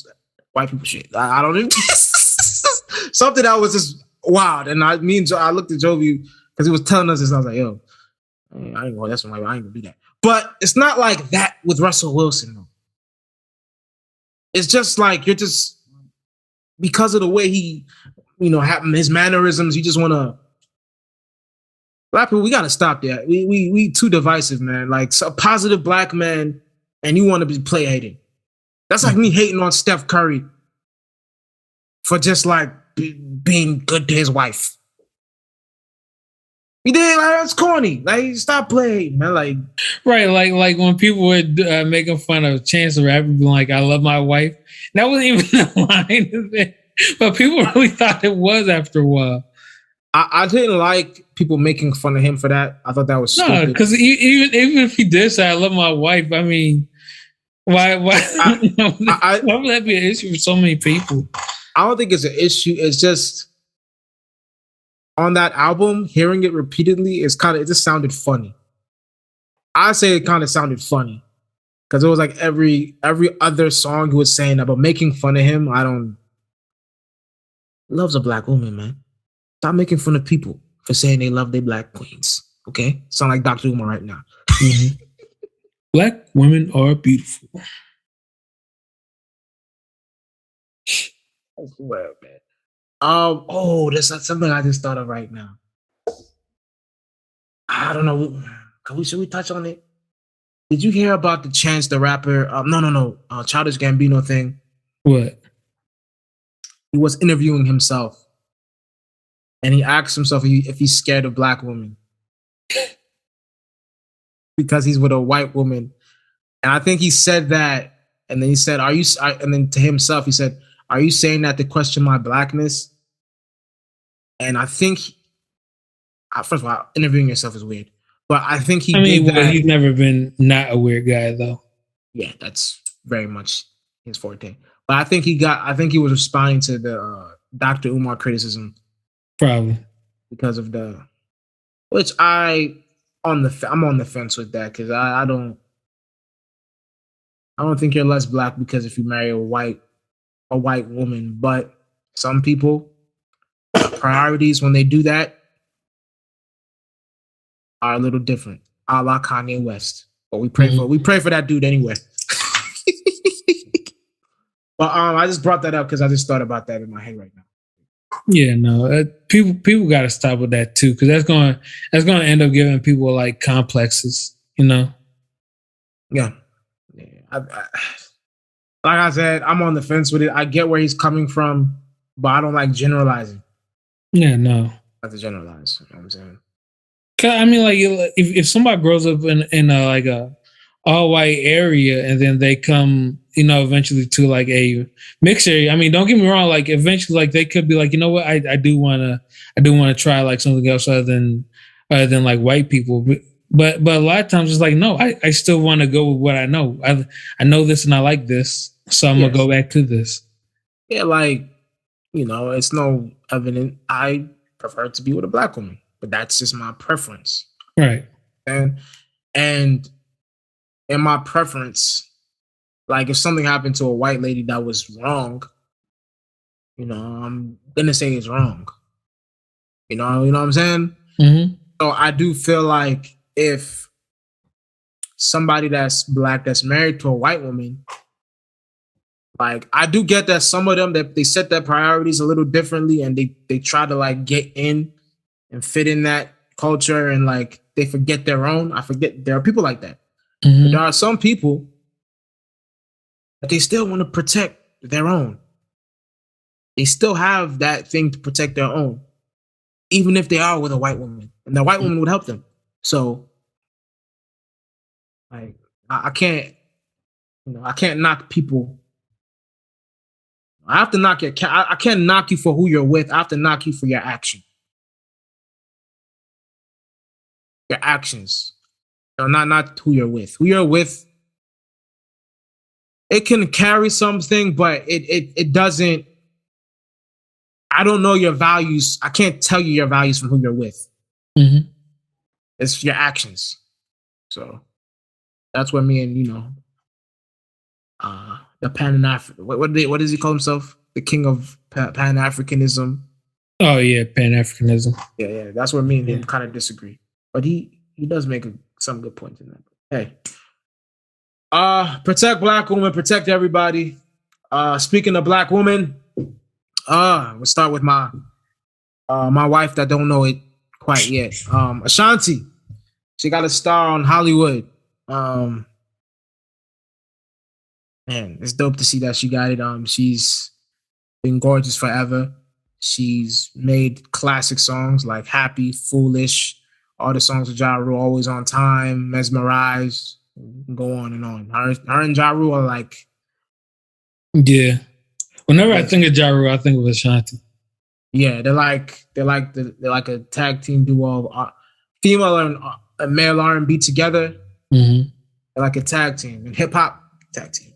white people shit. I don't even something that was just wild. And I looked at Jovi because he was telling us this. And I was like, yo, I ain't gonna do that. But it's not like that with Russell Wilson, though. It's just like you're just because of the way he, his mannerisms. You just want to. Black people, we gotta stop that. We too divisive, man. Like a positive black man, and you want to be play hating. That's like me hating on Steph Curry for just like being good to his wife. You did like that's corny. Like stop playing, man. Like right, like when people were making fun of Chance the Rapper, being like, "I love my wife." That wasn't even the line of it, but people really thought it was after a while. I didn't like people making fun of him for that. I thought that was stupid. No, because even if he did say, "I love my wife," I mean, why why would that be an issue for so many people? I don't think it's an issue. It's just on that album, hearing it repeatedly it just sounded funny. I say it kind of sounded funny because it was like every other song he was saying that, but making fun of him, loves a black woman, man. Stop making fun of people for saying they love their black queens. Okay? Sound like Dr. Umar right now. Mm-hmm. Black women are beautiful. Well, man. That's something I just thought of right now. I don't know. Should we touch on it? Did you hear about the Chance the Rapper? Childish Gambino thing. What? He was interviewing himself. And he asked himself if he's scared of black women because he's with a white woman. And I think he said that. And then he said, and then to himself, he said, "Are you saying that to question my blackness?" And I think, first of all, interviewing yourself is weird. But I think he's never been not a weird guy, though. Yeah, that's very much his forte. But I think he was responding to the Dr. Umar criticism. Probably because of which I'm on the fence with that because I don't think you're less black because if you marry a white woman, but some people priorities when they do that are a little different, a la Kanye West. But we pray for that dude anyway. But I just brought that up because I just thought about that in my head right now. Yeah, no, people got to stop with that too, because that's going to end up giving people like complexes, Yeah. Like I said, I'm on the fence with it. I get where he's coming from, but I don't like generalizing. Yeah, no. I have to generalize. You know what I'm saying? I mean, like if somebody grows up in a all white area and then they come, eventually to like a mixed area. I mean, don't get me wrong. Like eventually, like they could be like, you know what, I do want to try like something else other than like white people. But a lot of times it's like, no, I still want to go with what I know. I know this and I like this, so I'm gonna go back to this. Yeah, like it's no evident. I prefer to be with a black woman, but that's just my preference, right? And in my preference, like if something happened to a white lady that was wrong, I'm gonna say it's wrong. You know what I'm saying? Mm-hmm. So I do feel like if somebody that's black that's married to a white woman, like I do get that some of them that they set their priorities a little differently and they try to like get in and fit in that culture and like they forget their own. I forget there are people like that. Mm-hmm. But there are some people that they still want to protect their own. They still have that thing to protect their own, even if they are with a white woman, and the white woman would help them. So, like, I can't, I can't knock people. I have to knock your. I can't knock you for who you're with. I have to knock you for your action, your actions. No, not who you're with. Who you're with, it can carry something, but it doesn't. I don't know your values. I can't tell you your values from who you're with. Mm-hmm. It's your actions. So that's what me and the Pan African. What does he call himself? The king of Pan Africanism. Oh yeah, Pan Africanism. Yeah. That's where me and him kind of disagree. But he does make some good points in that. Hey, protect black women, protect everybody. Speaking of black women, we'll start with my wife that don't know it quite yet. Ashanti, she got a star on Hollywood. Man, it's dope to see that she got it. She's been gorgeous forever. She's made classic songs like Happy, Foolish, all the songs with Ja Rule, Always on Time, Mesmerized, go on and on. Her and Ja Rule are like... Yeah. Whenever I think of Ja Rule, I think of Ashanti. Yeah, they're like a tag team duo of female and male R&B together. Mm-hmm. They're like a tag team, and hip hop tag team.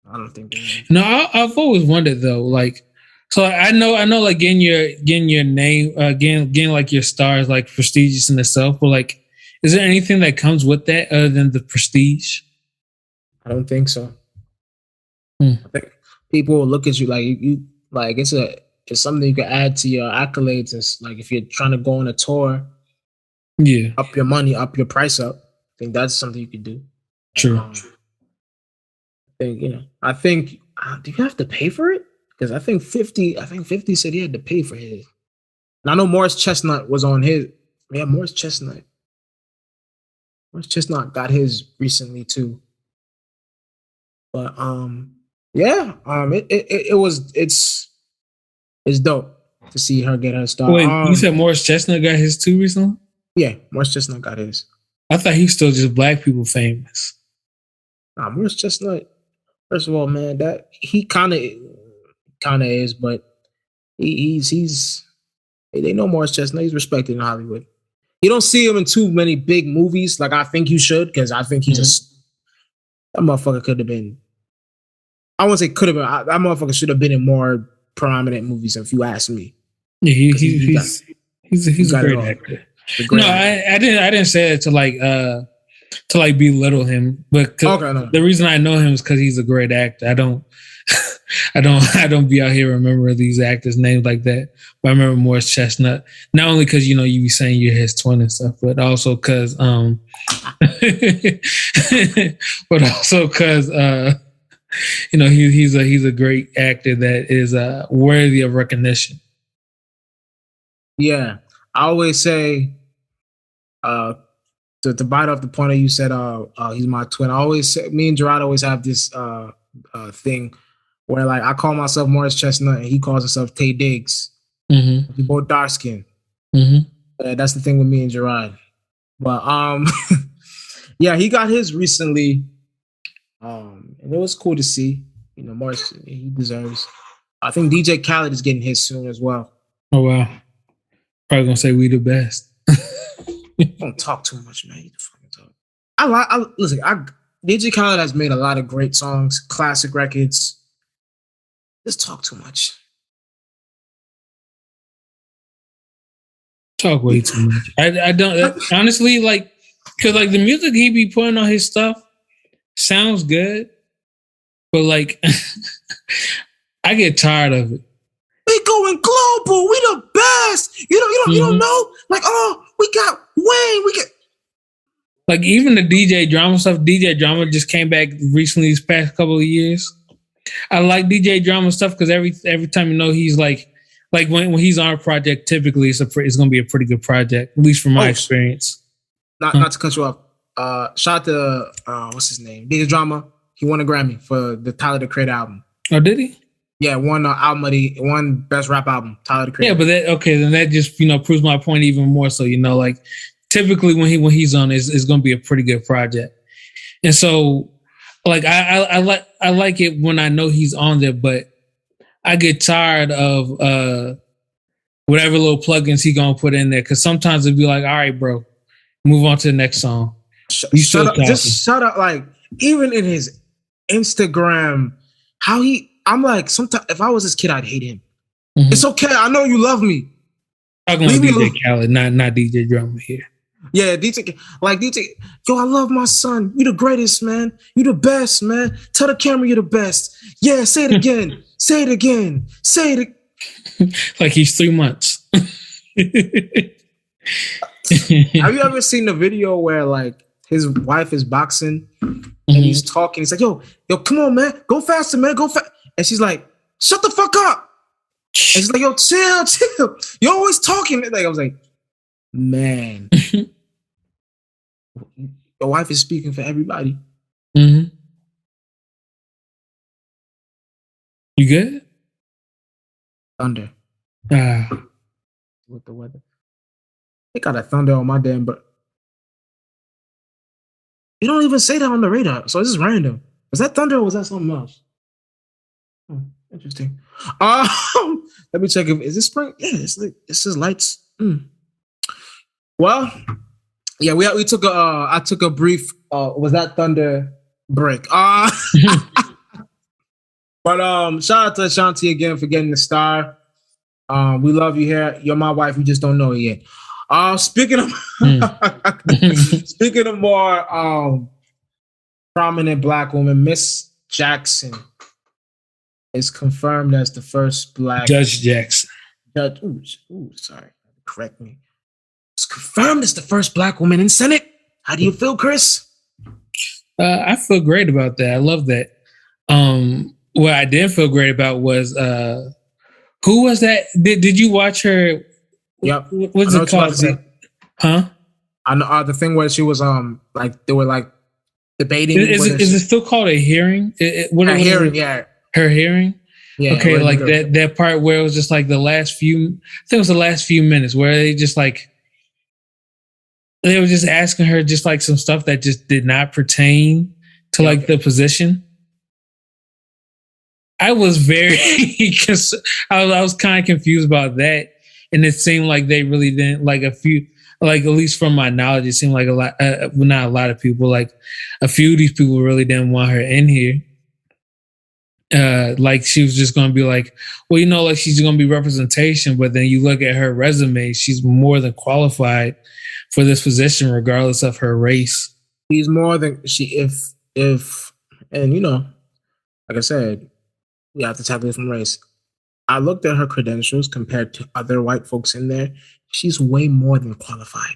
I don't think. No, I've always wondered though. Like, so I know, like getting your name, getting like your stars, like prestigious in itself. But like, is there anything that comes with that other than the prestige? I don't think so. I think people will look at you like you like it's something you can add to your accolades. It's like if you're trying to go on a tour, up your money, up your price up. I think that's something you could do. True. I think do you have to pay for it? Because I think 50 said he had to pay for his. And I know Morris Chestnut was on his. Yeah, Morris Chestnut got his recently too. But it's dope to see her get her star. Wait, you said Morris Chestnut got his too recently? Yeah, Morris Chestnut got his. I thought he was still just black people famous. Nah, Morris Chestnut, first of all, man, that he kind of is, but he's they know Morris Chestnut. He's respected in Hollywood. You don't see him in too many big movies like I think you should, because I think that motherfucker could have been. I won't say could have been. That motherfucker should have been in more prominent movies, if you ask me. Yeah, he's a great actor. No, I didn't say it to like belittle him, but the reason I know him is because he's a great actor. I don't be out here remembering these actors' names like that. But I remember Morris Chestnut, not only because you be saying you're his twin and stuff, but also because he's a great actor that is worthy of recognition. Yeah, I always say, to bite off the point of you said, he's my twin. I always say, me and Gerard always have this thing where like I call myself Morris Chestnut and he calls himself Tay Diggs. Mm-hmm. We both dark skinned. Mm-hmm. That's the thing with me and Gerard. But yeah, he got his recently, and it was cool to see. Morris, he deserves. I think DJ Khaled is getting his soon as well. Oh wow. Probably gonna say we the best. Don't talk too much, man. You fucking talk. Listen. DJ Khaled has made a lot of great songs, classic records. Just talk too much. Talk way too much. I don't honestly like, because like the music he be putting on his stuff sounds good, but like I get tired of it. We going global. We the best. You don't know? Like, oh, we got Wayne. We get like even the DJ Drama stuff. DJ Drama just came back recently these past couple of years. I like DJ Drama stuff because every time he's like when he's on a project, typically it's going to be a pretty good project, at least from my experience. Not to cut you off. Shout out to what's his name? DJ Drama. He won a Grammy for the Tyler the Creator album. Oh, did he? Yeah, one best rap album, Tyler the Creator. Yeah, but then that just proves my point even more. So like typically when he's on, it's going to be a pretty good project, and so like I like it when I know he's on there, but I get tired of whatever little plugins he gonna put in there, because sometimes it'd be like, all right, bro, move on to the next song, Shut up. Like, even in his Instagram, I'm like, sometimes if I was this kid, I'd hate him. Mm-hmm. It's okay. I know you love me. Talking about DJ Khaled, not DJ Drama here. Yeah, DJ, yo, I love my son. You the greatest, man. You the best, man. Tell the camera you're the best. Yeah, say it again. Say it again. Say it. Like he's 3 months. Have you ever seen the video where like his wife is boxing and he's talking? He's like, yo, come on, man. Go faster, man. Go fast. And she's like, shut the fuck up. And she's like, yo, chill. You're always talking. Like, I was like, man. Your wife is speaking for everybody. Mm-hmm. You good? Thunder. With the weather. They got a thunder on my damn, but you don't even say that on the radar. So this is random. Was that thunder or was that something else? Interesting. Let me check. Is this spring? Yeah, this is lights. Well, yeah, we took I took a brief. Was that thunder break? But shout out to Ashanti again for getting the star. We love you here. You're my wife. You just don't know it yet. Speaking of more prominent Black woman, Miss Jackson is confirmed as the first Black Judge Jackson. Sorry, correct me. It's confirmed as the first Black woman in Senate. How do you feel, Chris? I feel great about that. I love that. What I did feel great about was who was that? Did you watch her? Yep. What's it called? Huh? I know the thing where she was like they were like debating. Is it still called a hearing? Her hearing, yeah. Her hearing. Yeah. Okay, like that part where it was just like the last few. I think it was the last few minutes where they just like they were just asking her just like some stuff that just did not pertain to like the position. I was very I was kind of confused about that, and it seemed like they really didn't like a few. Like at least from my knowledge, it seemed like a lot, not a lot of people. Like a few of these people really didn't want her in here. Like she was just going to be like, well, like she's going to be representation. But then you look at her resume; she's more than qualified for this position, regardless of her race. She's more than if and like I said, we have to tackle this from race. I looked at her credentials compared to other white folks in there. She's way more than qualified.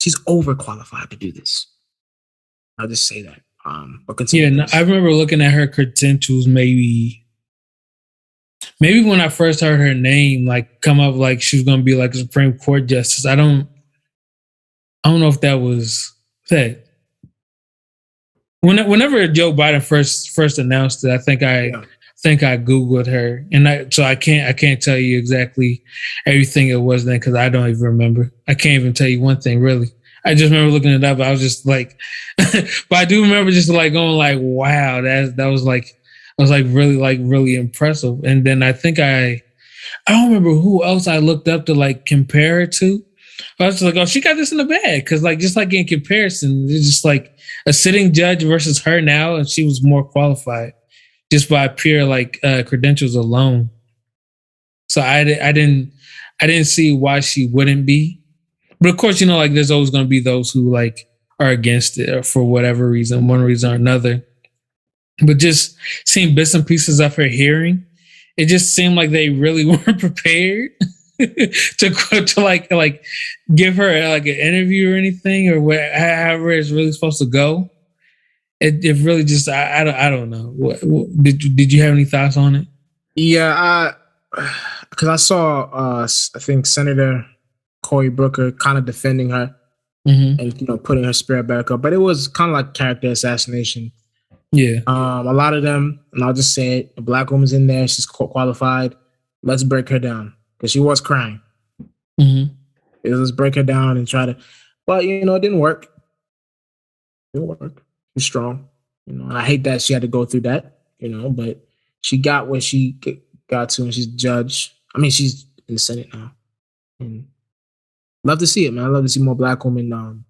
She's overqualified to do this. I'll just say that. But continue. Yeah, I remember looking at her credentials maybe when I first heard her name like come up like she was going to be like a Supreme Court justice. I don't know if that was that. Whenever Joe Biden first announced it, I think I Googled her, and I can't tell you exactly everything it was then because I don't even remember. I can't even tell you one thing really. I just remember looking it up. I was just like, but I do remember just like going like, wow, that was like, I was like really impressive. And then I think I don't remember who else I looked up to like compare it to. I was just like, oh, she got this in the bag because like just like in comparison, it's just like a sitting judge versus her now, and she was more qualified. Just by pure like credentials alone. So I didn't see why she wouldn't be. But of course, like there's always going to be those who like are against it or for whatever reason, one reason or another. But just seeing bits and pieces of her hearing, it just seemed like they really weren't prepared to like give her like an interview or anything or however it's really supposed to go. It really just I don't know. What did you have any thoughts on it? Yeah, because I saw I think Senator Cory Booker kind of defending her and putting her spirit back up, but it was kind of like character assassination. Yeah. A lot of them, and I'll just say it: a Black woman's in there, she's qualified. Let's break her down because she was crying. Let's break her down and try to, but it didn't work. It didn't work. She's strong, and I hate that she had to go through that, but she got where she got to, and she's judge. I mean, she's in the Senate now, and love to see it, man. I love to see more Black women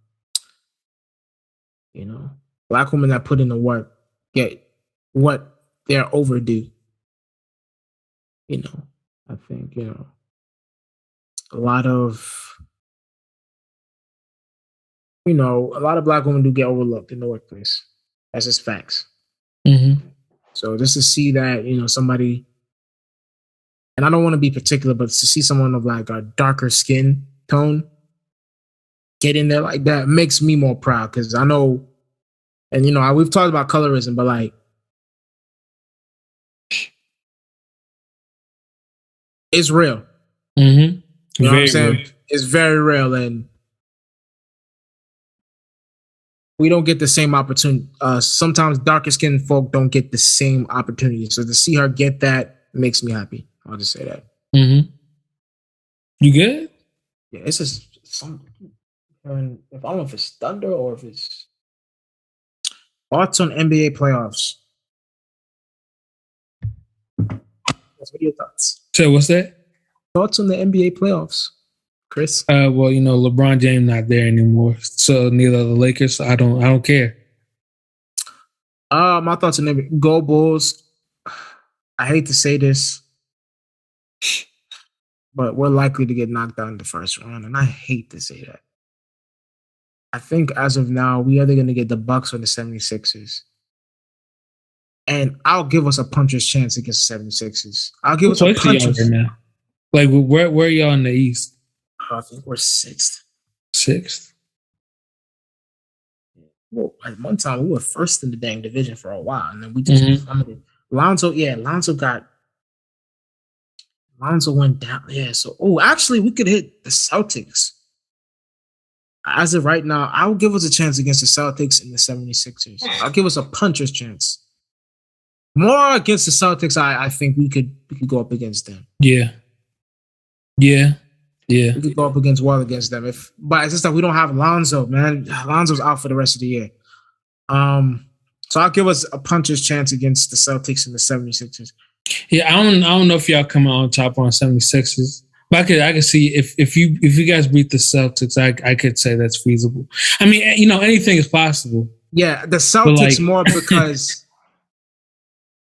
You know, black women that put in the work get what they're overdue. You know, I think, a lot of, a lot of black women do get overlooked in the workplace. That's just facts. Mm-hmm. So just to see that, somebody, and I don't want to be particular, but to see someone of like a darker skin tone get in there like that makes me more proud because I know, and we've talked about colorism, but like, it's real. Mm-hmm. You know what I'm saying? Real. It's very real, and we don't get the same opportunity. Sometimes darker skinned folk don't get the same opportunity. So to see her get that makes me happy. I'll just say that. Mm-hmm. You good? Yeah, it's just some. And if I don't know if it's thunder or if it's thoughts on NBA playoffs. What are your thoughts? So what's that? Thoughts on the NBA playoffs, Chris? Well, LeBron James not there anymore, so neither are the Lakers. So I don't care. My thoughts on NBA. Go Bulls. I hate to say this, but we're likely to get knocked out in the first round, and I hate to say that. I think as of now, we either going to get the Bucks or the 76ers. And I'll give us a puncher's chance against the 76ers. I'll give us a puncher's right now. Like, where are y'all in the East? I think we're sixth. Sixth? Well, at one time, we were first in the dang division for a while, and then we just plummeted. Lonzo went down. Yeah, so, actually, we could hit the Celtics. As of right now, I'll give us a chance against the Celtics and the 76ers. I'll give us a puncher's chance. More against the Celtics, I think we could go up against them. Yeah. We could go up against them. But it's just that we don't have Lonzo, man. Lonzo's out for the rest of the year. So I'll give us a puncher's chance against the Celtics and the 76ers. Yeah, I don't know if y'all come out on top on 76ers. But I could see if you guys beat the Celtics, I could say that's feasible. I mean, anything is possible. Yeah, the Celtics more because,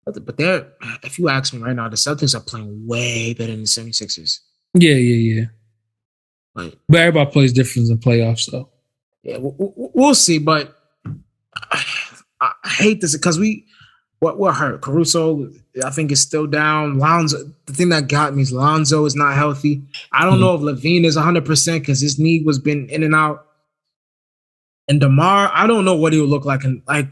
but they're. If you ask me right now, the Celtics are playing way better than the 76ers. Yeah. But everybody plays different in playoffs, though. Yeah, we'll see. But I hate this because we're hurt. Caruso, I think, is still down. Lonzo, the thing that got me is Lonzo is not healthy. I don't know if Levine is 100% because his knee was been in and out. And DeMar, I don't know what he would look like. And like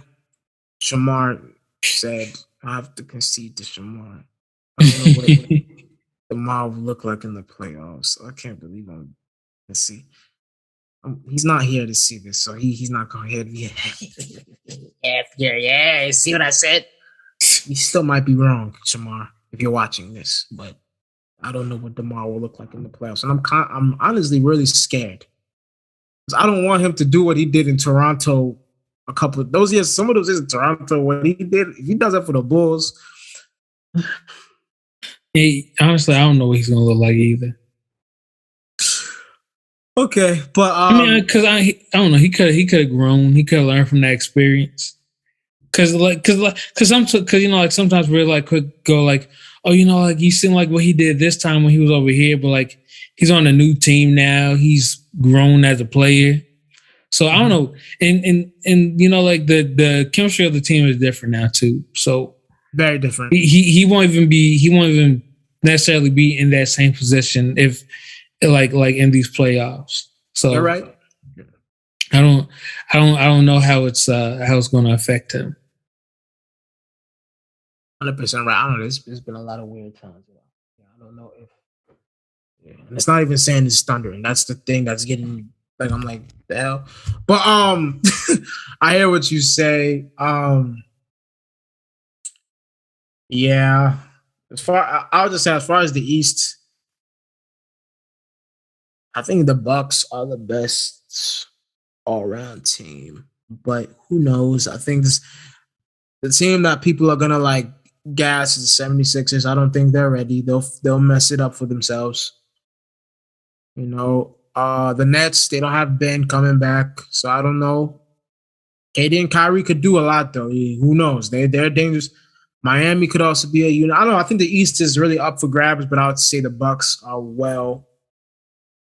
Shamar said, I have to concede to Shamar. I don't know what DeMar would look like in the playoffs. I can't believe I'm. Let's see. He's not here to see this, so he's not going to hear. Yeah. See what I said? You still might be wrong, Shamar, if you're watching this, but I don't know what DeMar will look like in the playoffs, and I'm honestly really scared because I don't want him to do what he did in Toronto a couple of those years. Some of those years in Toronto, what he did, if he does that for the Bulls. Honestly, I don't know what he's going to look like either. Okay, but I mean, because I don't know, he could have grown, he could have learned from that experience. Because sometimes we're like quick go like, oh, like you seem like what he did this time when he was over here, but like he's on a new team now, he's grown as a player. So I don't know, and like the chemistry of the team is different now too. So very different. He won't even necessarily be in that same position if. Like in these playoffs, so you're right. I don't know how it's going to affect him. 100% right. I don't know. There's been a lot of weird times. I don't know if. Yeah, and it's not even saying it's thunder, and that's the thing that's getting me. Like I'm like the hell, but I hear what you say. Yeah, I'll just say as far as the East. I think the Bucks are the best all-around team, but who knows? I think the team that people are gonna like gas is the 76ers. I don't think they're ready. They'll mess it up for themselves. The Nets, they don't have Ben coming back, so I don't know. KD and Kyrie could do a lot though. Who knows? They're dangerous. Miami could also be a unit. I don't know. I think the East is really up for grabs, but I would say the Bucks are well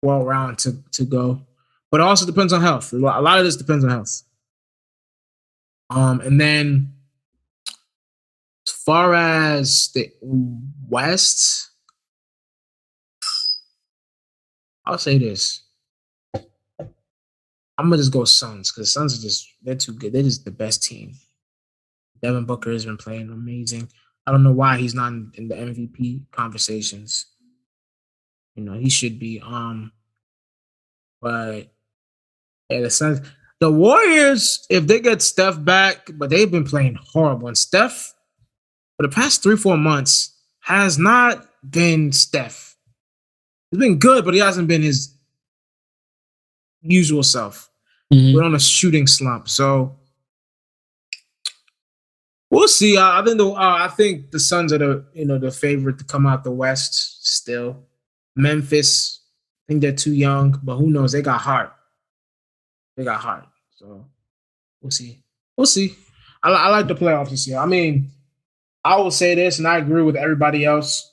round to go. But it also depends on health. A lot of this depends on health. And then as far as the West, I'll say this. I'm gonna just go Suns because Suns they're too good. They're just the best team. Devin Booker has been playing amazing. I don't know why he's not in the MVP conversations. He should be. But yeah, the Suns, the Warriors, if they get Steph back, but they've been playing horrible. And Steph, for the past 3-4 months, has not been Steph. He's been good, but he hasn't been his usual self. Mm-hmm. We're on a shooting slump, so we'll see. I think the Suns are the favorite to come out the West still. Memphis, I think they're too young, but who knows? They got heart. So we'll see. I like the playoffs this year. I mean, I will say this, and I agree with everybody else.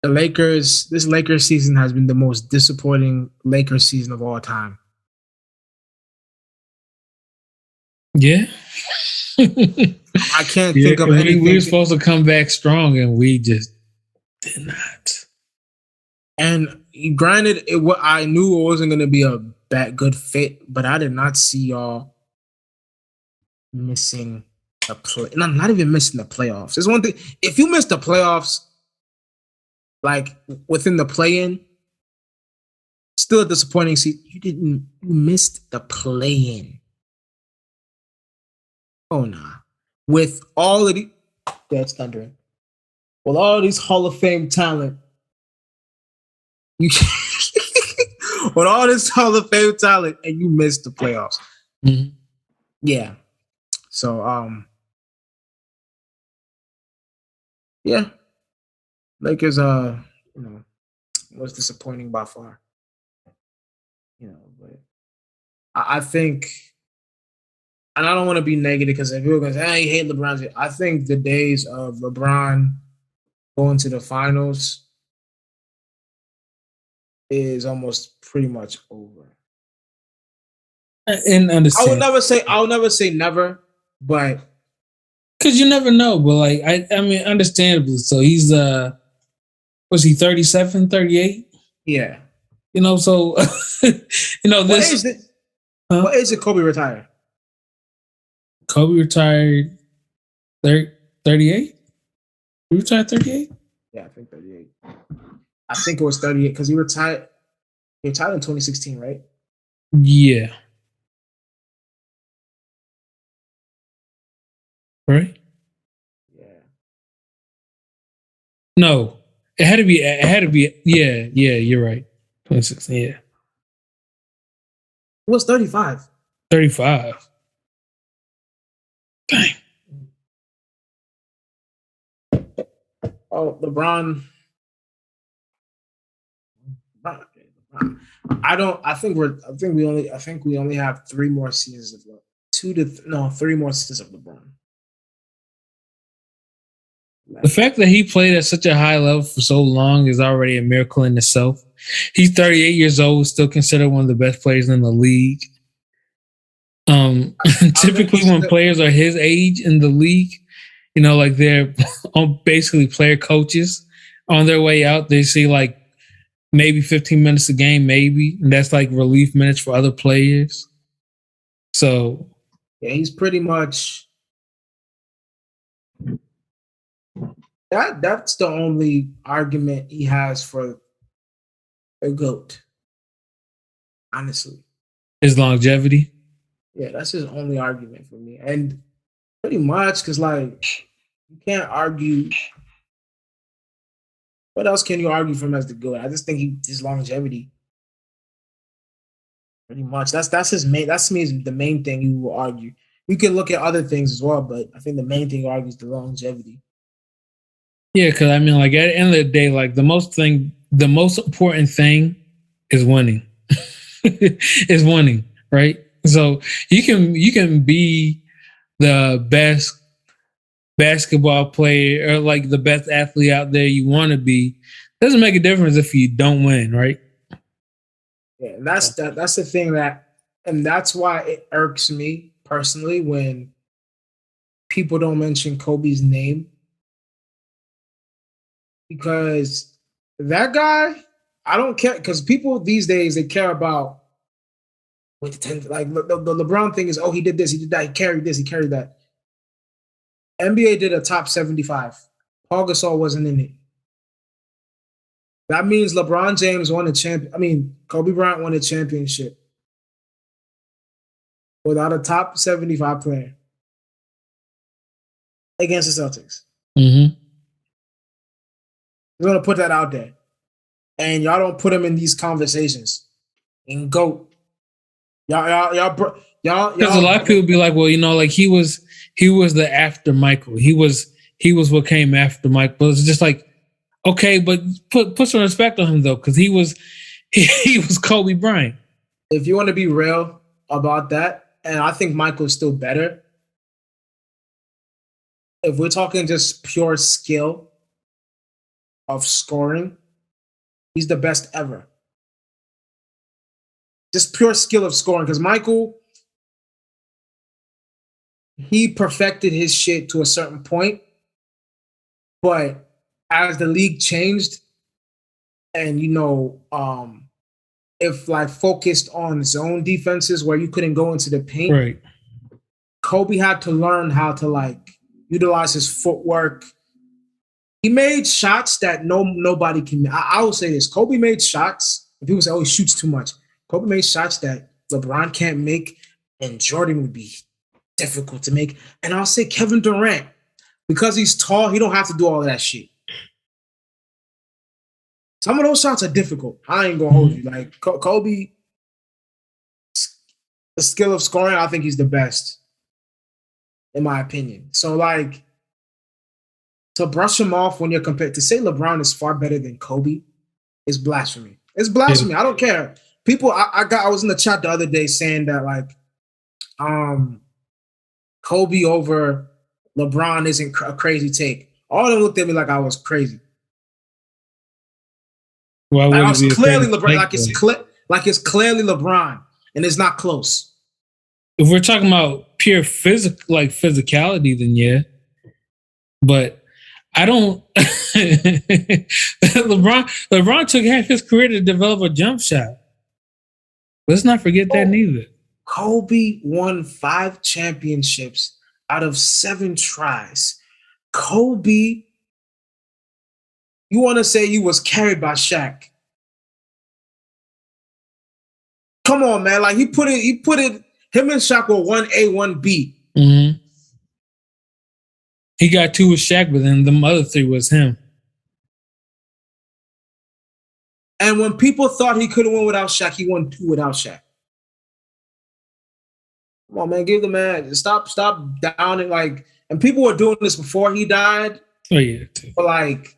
This Lakers season has been the most disappointing Lakers season of all time. Yeah. I can't think of anything. We were supposed to come back strong, and we just did not. And granted, I knew it wasn't going to be a good fit, but I did not see y'all missing a play. Not even missing the playoffs. There's one thing. If you miss the playoffs, like within the play-in, still a disappointing season. You missed the play-in. Oh, nah. With all of the... That's thundering. With all these Hall of Fame talent, with all this Hall of Fame talent, and you missed the playoffs. Mm-hmm. Yeah. So, yeah. Lakers, was disappointing by far. But I think... And I don't want to be negative because if people are going to say, I hate LeBron. I think the days of LeBron going to the finals is almost pretty much over. And understand. I'll never say never, but because you never know. But like I mean, understandably. So he's was he 37, 38? Yeah. So this. What age did Kobe retire? Kobe retired 38? He retired 38? Yeah, I think 38. I think it was 38 because he retired in 2016, right? Yeah. Right? Yeah. No. It had to be yeah, you're right. 2016, yeah. It was 35. 35. Dang. Oh, LeBron. I think we only have 3 more seasons of LeBron. 3 more seasons of LeBron. The fact that he played at such a high level for so long is already a miracle in itself. He's 38 years old, still considered one of the best players in the league. Typically when players are his age in the league, like they're basically player coaches on their way out. They see like maybe 15 minutes a game, maybe. And that's like relief minutes for other players. So yeah, he's pretty much that's the only argument he has for a GOAT. Honestly. His longevity. Yeah, that's his only argument for me. And pretty much because like you can't argue. What else can you argue for him as the GOAT? I just think his longevity. Pretty much. That's to me is the main thing you will argue. You can look at other things as well, but I think the main thing you argue is the longevity. Yeah, because I mean, like at the end of the day, like the most important thing is winning. Is winning, right? So you can be the best basketball player or like the best athlete out there you want to be. Doesn't make a difference if you don't win, right? Yeah, and that's the thing and that's why it irks me personally when people don't mention Kobe's name, because that guy, I don't care, because people these days they care about like the LeBron thing is, oh, he did this, he did that, he carried this, he carried that. NBA did a top 75. Paul Gasol wasn't in it. That means LeBron James won a champion. I mean, Kobe Bryant won a championship without a top 75 player against the Celtics. Mm-hmm. We're gonna put that out there, and y'all don't put him in these conversations. And GOAT, y'all. Because a lot of people be like, well, like he was the after Michael. He was what came after Michael. But it's just like, okay, but put some respect on him though, because he was Kobe Bryant. If you want to be real about that, and I think Michael's still better. If we're talking just pure skill of scoring, he's the best ever. Just pure skill of scoring, because Michael, he perfected his shit to a certain point, but as the league changed, and if like focused on zone defenses where you couldn't go into the paint, right? Kobe had to learn how to like utilize his footwork. He made shots that nobody can. I will say this: Kobe made shots. And people say, "Oh, he shoots too much." Kobe made shots that LeBron can't make, and Jordan would be difficult to make. And I'll say Kevin Durant, because he's tall, he don't have to do all of that shit. Some of those shots are difficult. I ain't gonna hold you. Like Kobe, the skill of scoring, I think he's the best, in my opinion. So like, to brush him off when you're compared, to say LeBron is far better than Kobe is blasphemy. It's blasphemy. I don't care. People, I was in the chat the other day saying that like, Kobe over LeBron isn't a crazy take. All of them looked at me like I was crazy. Well, I was clearly LeBron, like it's clearly LeBron, and it's not close. If we're talking about pure physicality, then yeah. But I don't. LeBron took half his career to develop a jump shot. Let's not forget that neither. Kobe won 5 championships out of 7 tries. Kobe, you want to say he was carried by Shaq? Come on, man! Like he put it. Him and Shaq were 1A, 1B. Mm-hmm. He got 2 with Shaq, but then the other 3 was him. And when people thought he couldn't win without Shaq, he won 2 without Shaq. Come on, man, give the man. Stop downing like. And people were doing this before he died. Oh yeah, too. But like,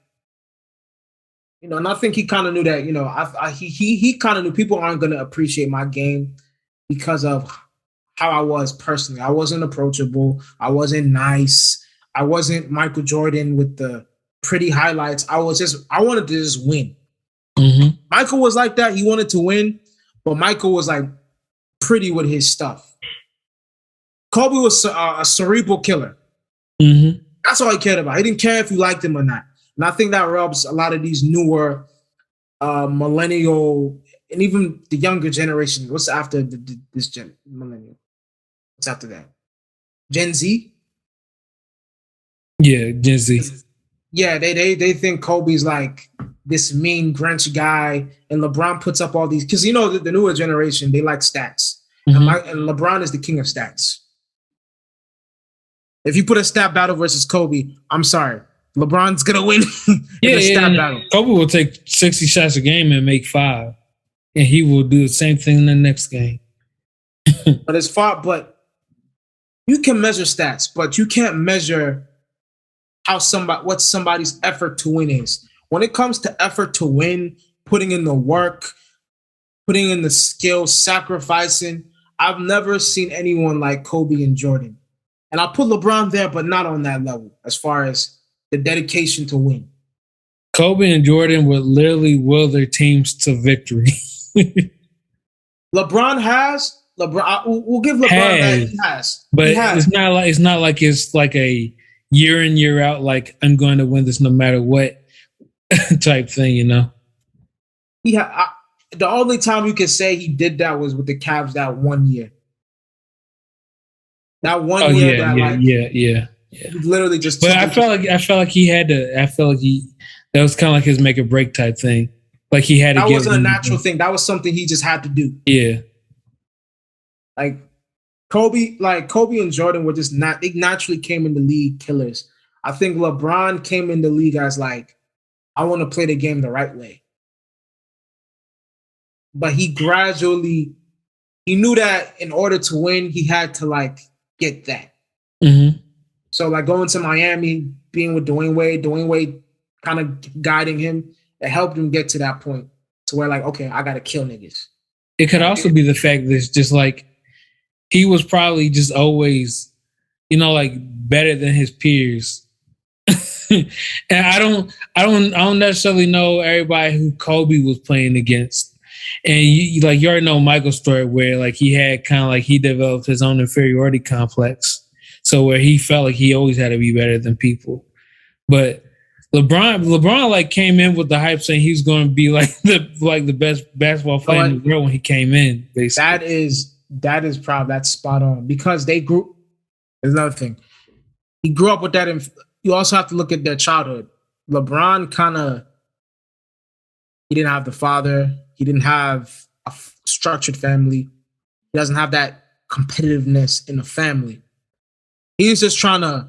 and I think he kind of knew that. He kind of knew people aren't going to appreciate my game because of how I was personally. I wasn't approachable. I wasn't nice. I wasn't Michael Jordan with the pretty highlights. I wanted to just win. Mm-hmm. Michael was like that. He wanted to win, but Michael was like pretty with his stuff. Kobe was a cerebral killer. Mm-hmm. That's all he cared about. He didn't care if you liked him or not. And I think that rubs a lot of these newer millennial and even the younger generation. What's after this millennial? What's after that? Gen Z? Yeah, Gen Z. Yeah, they think Kobe's like this mean Grinch guy, and LeBron puts up all these because the newer generation, they like stats. Mm-hmm. And LeBron is the king of stats. If you put a stat battle versus Kobe, I'm sorry, LeBron's gonna win in a stat battle. Kobe will take 60 shots a game and make 5, and he will do the same thing in the next game. But you can measure stats, but you can't measure what somebody's effort to win is. When it comes to effort to win, putting in the work, putting in the skill, sacrificing, I've never seen anyone like Kobe and Jordan. And I put LeBron there, but not on that level as far as the dedication to win. Kobe and Jordan would literally will their teams to victory. LeBron has. We'll give LeBron that he has. But he has. It's not like it's like a year in, year out, like I'm going to win this no matter what type thing, you know? The only time you can say he did that was with the Cavs that 1 year. That one year yeah. Literally just. But I felt like he had to. I felt like that was kind of like his make or break type thing. Like he had to. That wasn't a natural thing. That was something he just had to do. Yeah. Like Kobe and Jordan were just not. They naturally came in the league killers. I think LeBron came in the league as like, I want to play the game the right way. But he knew that in order to win, he had to like get that. Mm-hmm. So like going to Miami, being with Dwayne Wade kind of guiding him, it helped him get to that point to where like, okay, I got to kill niggas. It could also be the fact that it's just like he was probably just always, like better than his peers. And I don't necessarily know everybody who Kobe was playing against. And you already know Michael's story where like he had kind of like he developed his own inferiority complex. So where he felt like he always had to be better than people. But LeBron like came in with the hype saying he was going to be like the best basketball player in the world when he came in. Basically, that's spot on because they grew. There's another thing. He grew up with that. And you also have to look at their childhood. LeBron he didn't have the father. He didn't have a structured family. He doesn't have that competitiveness in the family. He's just trying to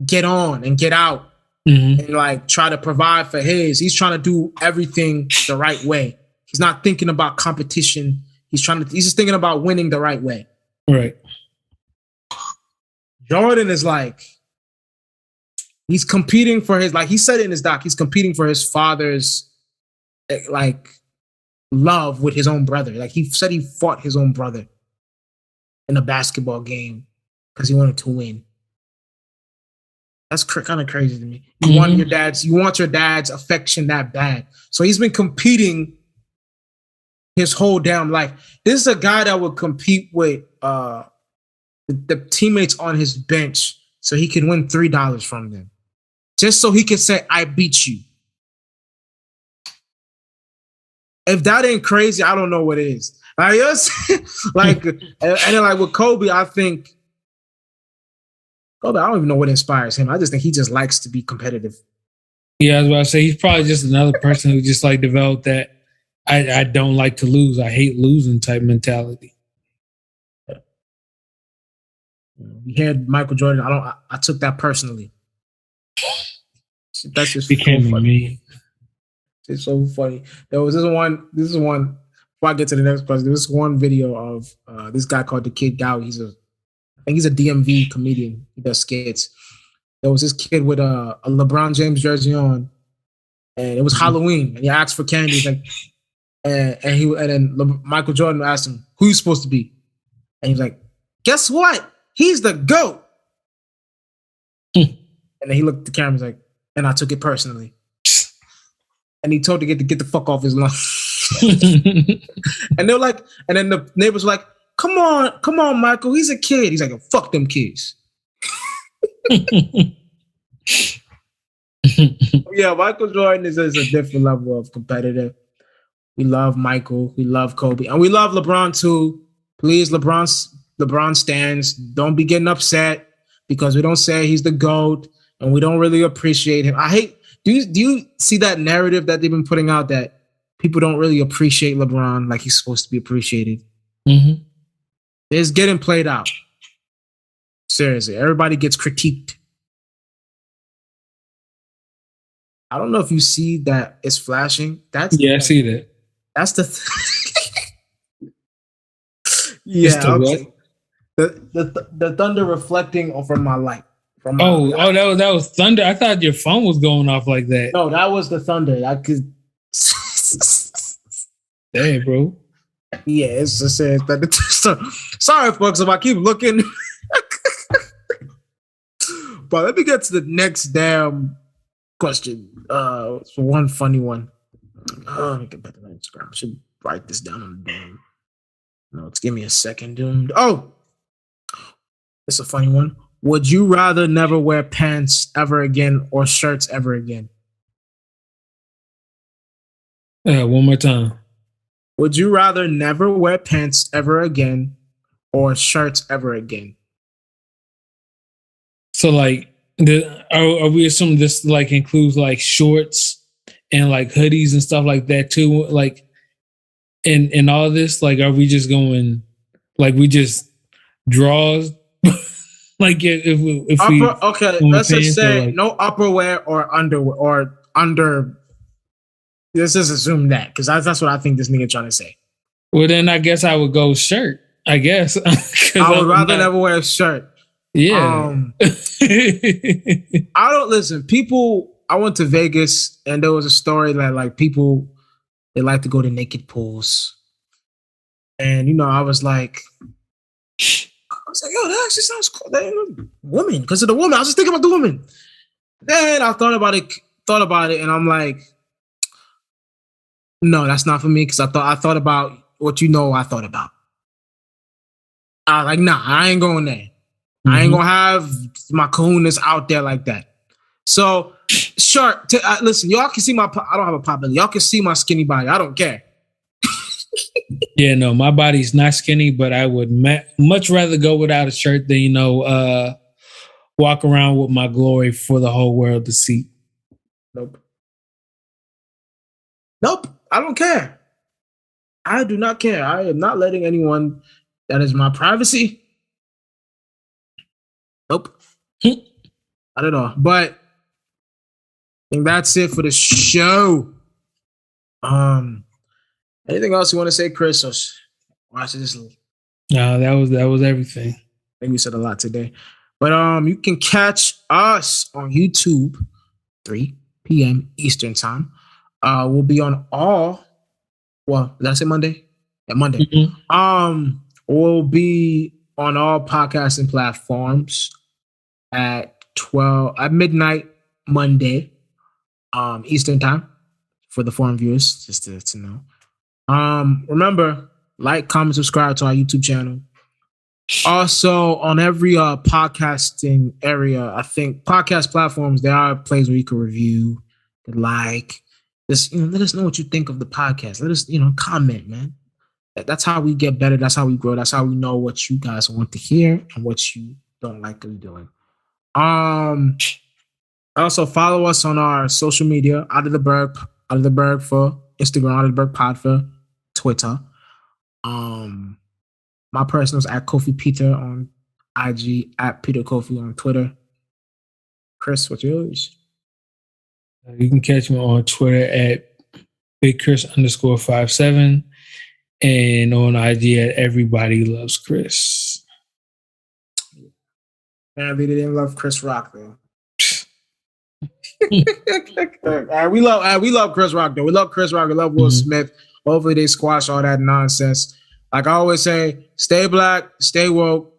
get on and get out and like try to provide for his. He's trying to do everything the right way. He's not thinking about competition. He's just thinking about winning the right way. Right. Jordan is like, he's competing for his, like he said it in his doc, he's competing for his father's like love with his own brother. Like he said he fought his own brother in a basketball game because he wanted to win. That's kind of crazy to me. You want your dad's affection that bad. So he's been competing his whole damn life. This is a guy that would compete with the teammates on his bench so he can win $3 from them. Just so he can say, I beat you. If that ain't crazy, I don't know what is. Like, and then like with Kobe, I think Kobe, I don't even know what inspires him. I just think he just likes to be competitive. Yeah, I was about to say he's probably just another person who just like developed that I don't like to lose. I hate losing type mentality. We had Michael Jordan. I took that personally. That's just became so funny. Me. It's so funny. There was this one. Before I get to the next question, there was one video of this guy called the Kid Gowie. I think he's a DMV comedian. He does skits. There was this kid with a LeBron James jersey on, and it was Halloween, and he asked for candy. He's like, and then Michael Jordan asked him, "Who you supposed to be?" And he was like, "Guess what? He's the GOAT." And then he looked at the camera, he's like, "And I took it personally." And he told to get the fuck off his lawn. And they're like, and then the neighbors were like, come on, Michael, he's a kid. He's like, fuck them kids. Yeah, Michael Jordan is a different level of competitive. We love Michael, we love Kobe, and we love LeBron too. Please, LeBron stands. Don't be getting upset because we don't say he's the GOAT and we don't really appreciate him. Do you see that narrative that they've been putting out that people don't really appreciate LeBron like he's supposed to be appreciated? Mm-hmm. It's getting played out. Seriously, everybody gets critiqued. I don't know if you see that it's flashing. I see that. That's the yeah. Okay. The thunder reflecting from my light. That was thunder. I thought your phone was going off like that. No, that was the thunder. I could. Damn, bro. Yeah, it's just says that. Sorry, folks, if I keep looking. But let me get to the next damn question. It's one funny one. Let me get back to Instagram. I should write this down on the damn notes. Give me a second, dude. Oh, it's a funny one. Would you rather never wear pants ever again or shirts ever again? One more time. Would you rather never wear pants ever again or shirts ever again? So like, are we assuming this like includes like shorts and like hoodies and stuff like that too? Like, in all this, like, are we just going like we just draws? Like if we okay, let's just say like, no upperwear or underwear or under. Let's just assume that because that's what I think this nigga trying to say. Well, then I guess I would go shirt. I guess I would rather never wear a shirt. Yeah. I don't listen. People, I went to Vegas and there was a story that like people they like to go to naked pools, and I was like, yo, that actually sounds cool. Woman, because of the woman. I was just thinking about the woman. Then I thought about it, and I'm like, no, that's not for me. Because I thought about what I thought about. I was like, nah, I ain't going there. Mm-hmm. I ain't gonna have my kahunas out there like that. So, sure. Listen, y'all can see I don't have a pot belly. Y'all can see my skinny body. I don't care. Yeah, no, my body's not skinny, but I would much rather go without a shirt than walk around with my glory for the whole world to see. Nope. I don't care. I do not care. I am not letting anyone. That is my privacy. Nope. Not at all. But I think that's it for the show. Anything else you want to say, Chris? Or watch this. No, that was everything. I think we said a lot today. But you can catch us on YouTube 3 p.m. Eastern time. We'll be on did I say Monday? Yeah, Monday. Mm-hmm. We'll be on all podcasting platforms at midnight Monday, Eastern time for the foreign viewers, just to know. Remember, like, comment, subscribe to our YouTube channel. Also, on every podcasting area, I think podcast platforms, there are places where you can review, like. Just let us know what you think of the podcast. Let us comment, man. That's how we get better. That's how we grow. That's how we know what you guys want to hear and what you don't like us doing. Also follow us on our social media, Out of the Berg for Instagram, Out of the Berg Pod for Twitter. My personal's at Kofi Peter on IG, at Peter Kofi on Twitter. Chris, what's yours? You can catch me on Twitter at BigChris_57 and on IG at Everybody Loves Chris. Apparently they didn't love Chris Rock though. We love Chris Rock though. We love Chris Rock. We love Will Smith. Hopefully they squash all that nonsense. Like I always say, stay black, stay woke.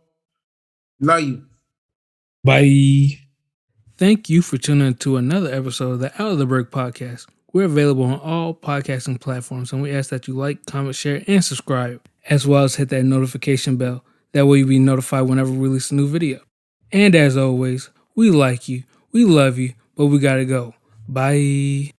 Love you. Bye. Thank you for tuning in to another episode of the Out of the Berg podcast. We're available on all podcasting platforms, and we ask that you like, comment, share, and subscribe, as well as hit that notification bell. That way you'll be notified whenever we release a new video. And as always, we like you, we love you, but we gotta go. Bye.